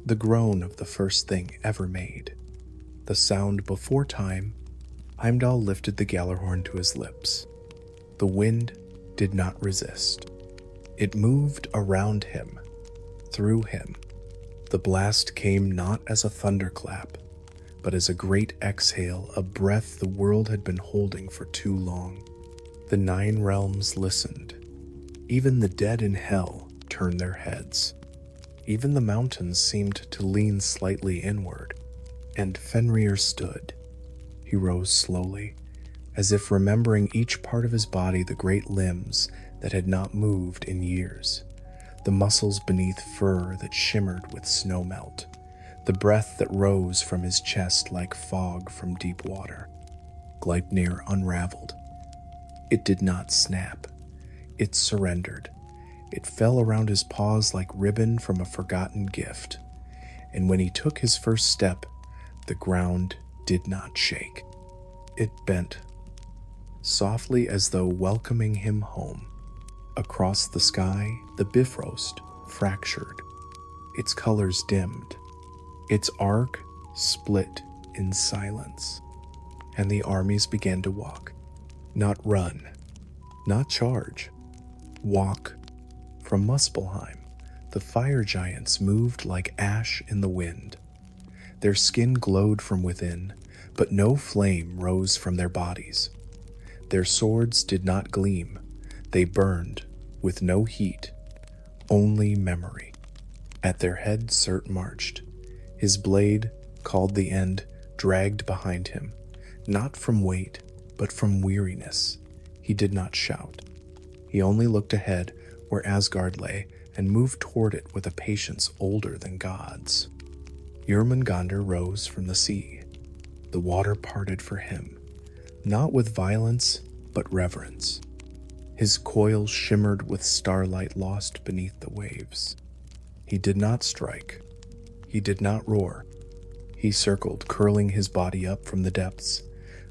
The groan of the first thing ever made. The sound before time. Heimdall lifted the Gjallarhorn to his lips. The wind did not resist. It moved around him, through him. The blast came not as a thunderclap, but as a great exhale, a breath the world had been holding for too long. The 9 realms listened. Even the dead in hell turned their heads. Even the mountains seemed to lean slightly inward. And Fenrir stood. He rose slowly, as if remembering each part of his body, the great limbs that had not moved in years, the muscles beneath fur that shimmered with snowmelt, the breath that rose from his chest like fog from deep water. Gleipnir unraveled. It did not snap. It surrendered. It fell around his paws like ribbon from a forgotten gift. And when he took his first step, the ground did not shake. It bent, softly as though welcoming him home. Across the sky, the Bifrost fractured, its colors dimmed, its arc split in silence, and the armies began to walk. Not run, not charge, walk. From Muspelheim, the fire giants moved like ash in the wind. Their skin glowed from within, but no flame rose from their bodies. Their swords did not gleam, they burned with no heat, only memory. At their head Surt marched, his blade, called the end, dragged behind him, not from weight, but from weariness. He did not shout. He only looked ahead where Asgard lay and moved toward it with a patience older than gods. Jörmungandr rose from the sea. The water parted for him, not with violence, but reverence. His coils shimmered with starlight lost beneath the waves. He did not strike. He did not roar. He circled, curling his body up from the depths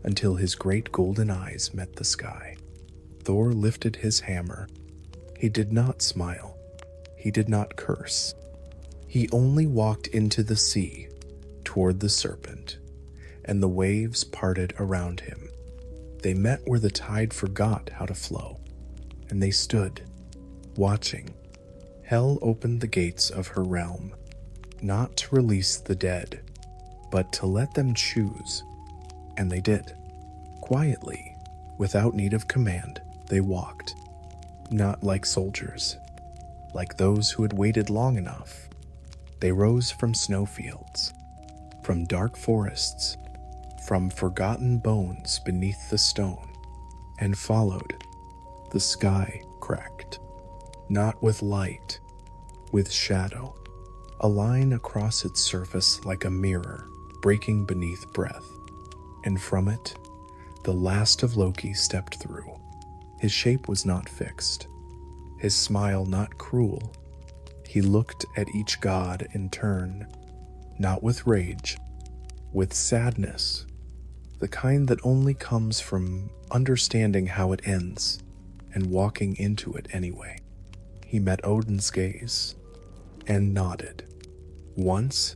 until his great golden eyes met the sky. Thor lifted his hammer. He did not smile. He did not curse. He only walked into the sea, toward the serpent, and the waves parted around him. They met where the tide forgot how to flow, and they stood, watching. Hel opened the gates of her realm, not to release the dead, but to let them choose. And they did. Quietly, without need of command, they walked. Not like soldiers, like those who had waited long enough. They rose from snowfields, from dark forests, from forgotten bones beneath the stone, and followed. The sky cracked, not with light, with shadow, a line across its surface like a mirror, breaking beneath breath. And from it, the last of Loki stepped through. His shape was not fixed, his smile not cruel. He looked at each god in turn, not with rage, with sadness, the kind that only comes from understanding how it ends and walking into it anyway. He met Odin's gaze and nodded. Once,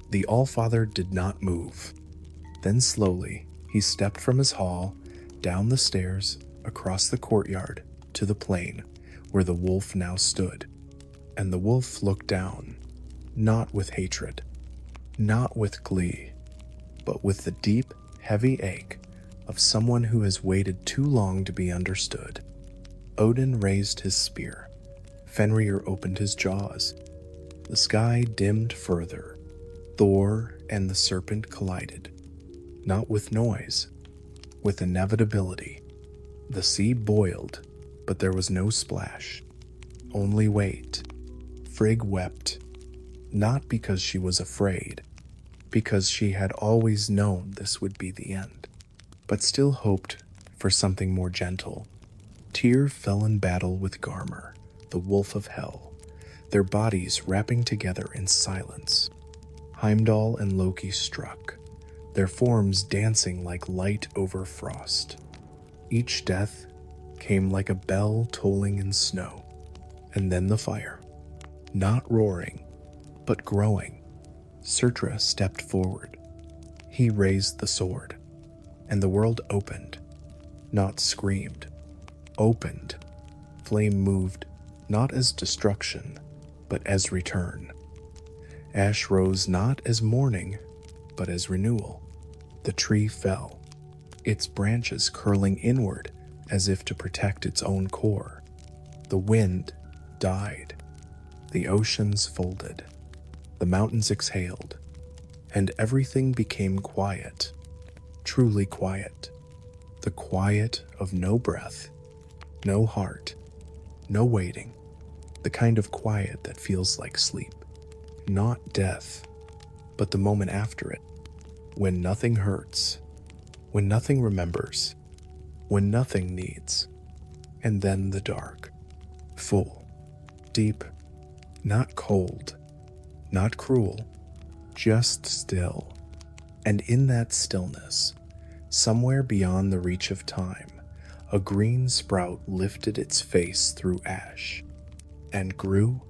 the Allfather did not move. Then slowly, he stepped from his hall, down the stairs, across the courtyard, to the plain where the wolf now stood. And the wolf looked down, not with hatred, not with glee, but with the deep, heavy ache of someone who has waited too long to be understood. Odin raised his spear. Fenrir opened his jaws. The sky dimmed further. Thor and the serpent collided, not with noise, with inevitability. The sea boiled, but there was no splash, only weight. Frigg wept, not because she was afraid, because she had always known this would be the end, but still hoped for something more gentle. Tyr fell in battle with Garmr, the wolf of hell, their bodies wrapping together in silence. Heimdall and Loki struck, their forms dancing like light over frost. Each death came like a bell tolling in snow, and then the fire, not roaring, but growing. Surtra stepped forward. He raised the sword, and the world opened, not screamed, opened. Flame moved, not as destruction, but as return. Ash rose not as mourning, but as renewal. The tree fell, its branches curling inward as if to protect its own core. The wind died. The oceans folded. The mountains exhaled, and everything became quiet, truly quiet. The quiet of no breath, no heart, no waiting, the kind of quiet that feels like sleep. Not death, but the moment after it, when nothing hurts, when nothing remembers, when nothing needs. And then the dark, full, deep, not cold, not cruel, just still. And in that stillness, somewhere beyond the reach of time, a green sprout lifted its face through ash and grew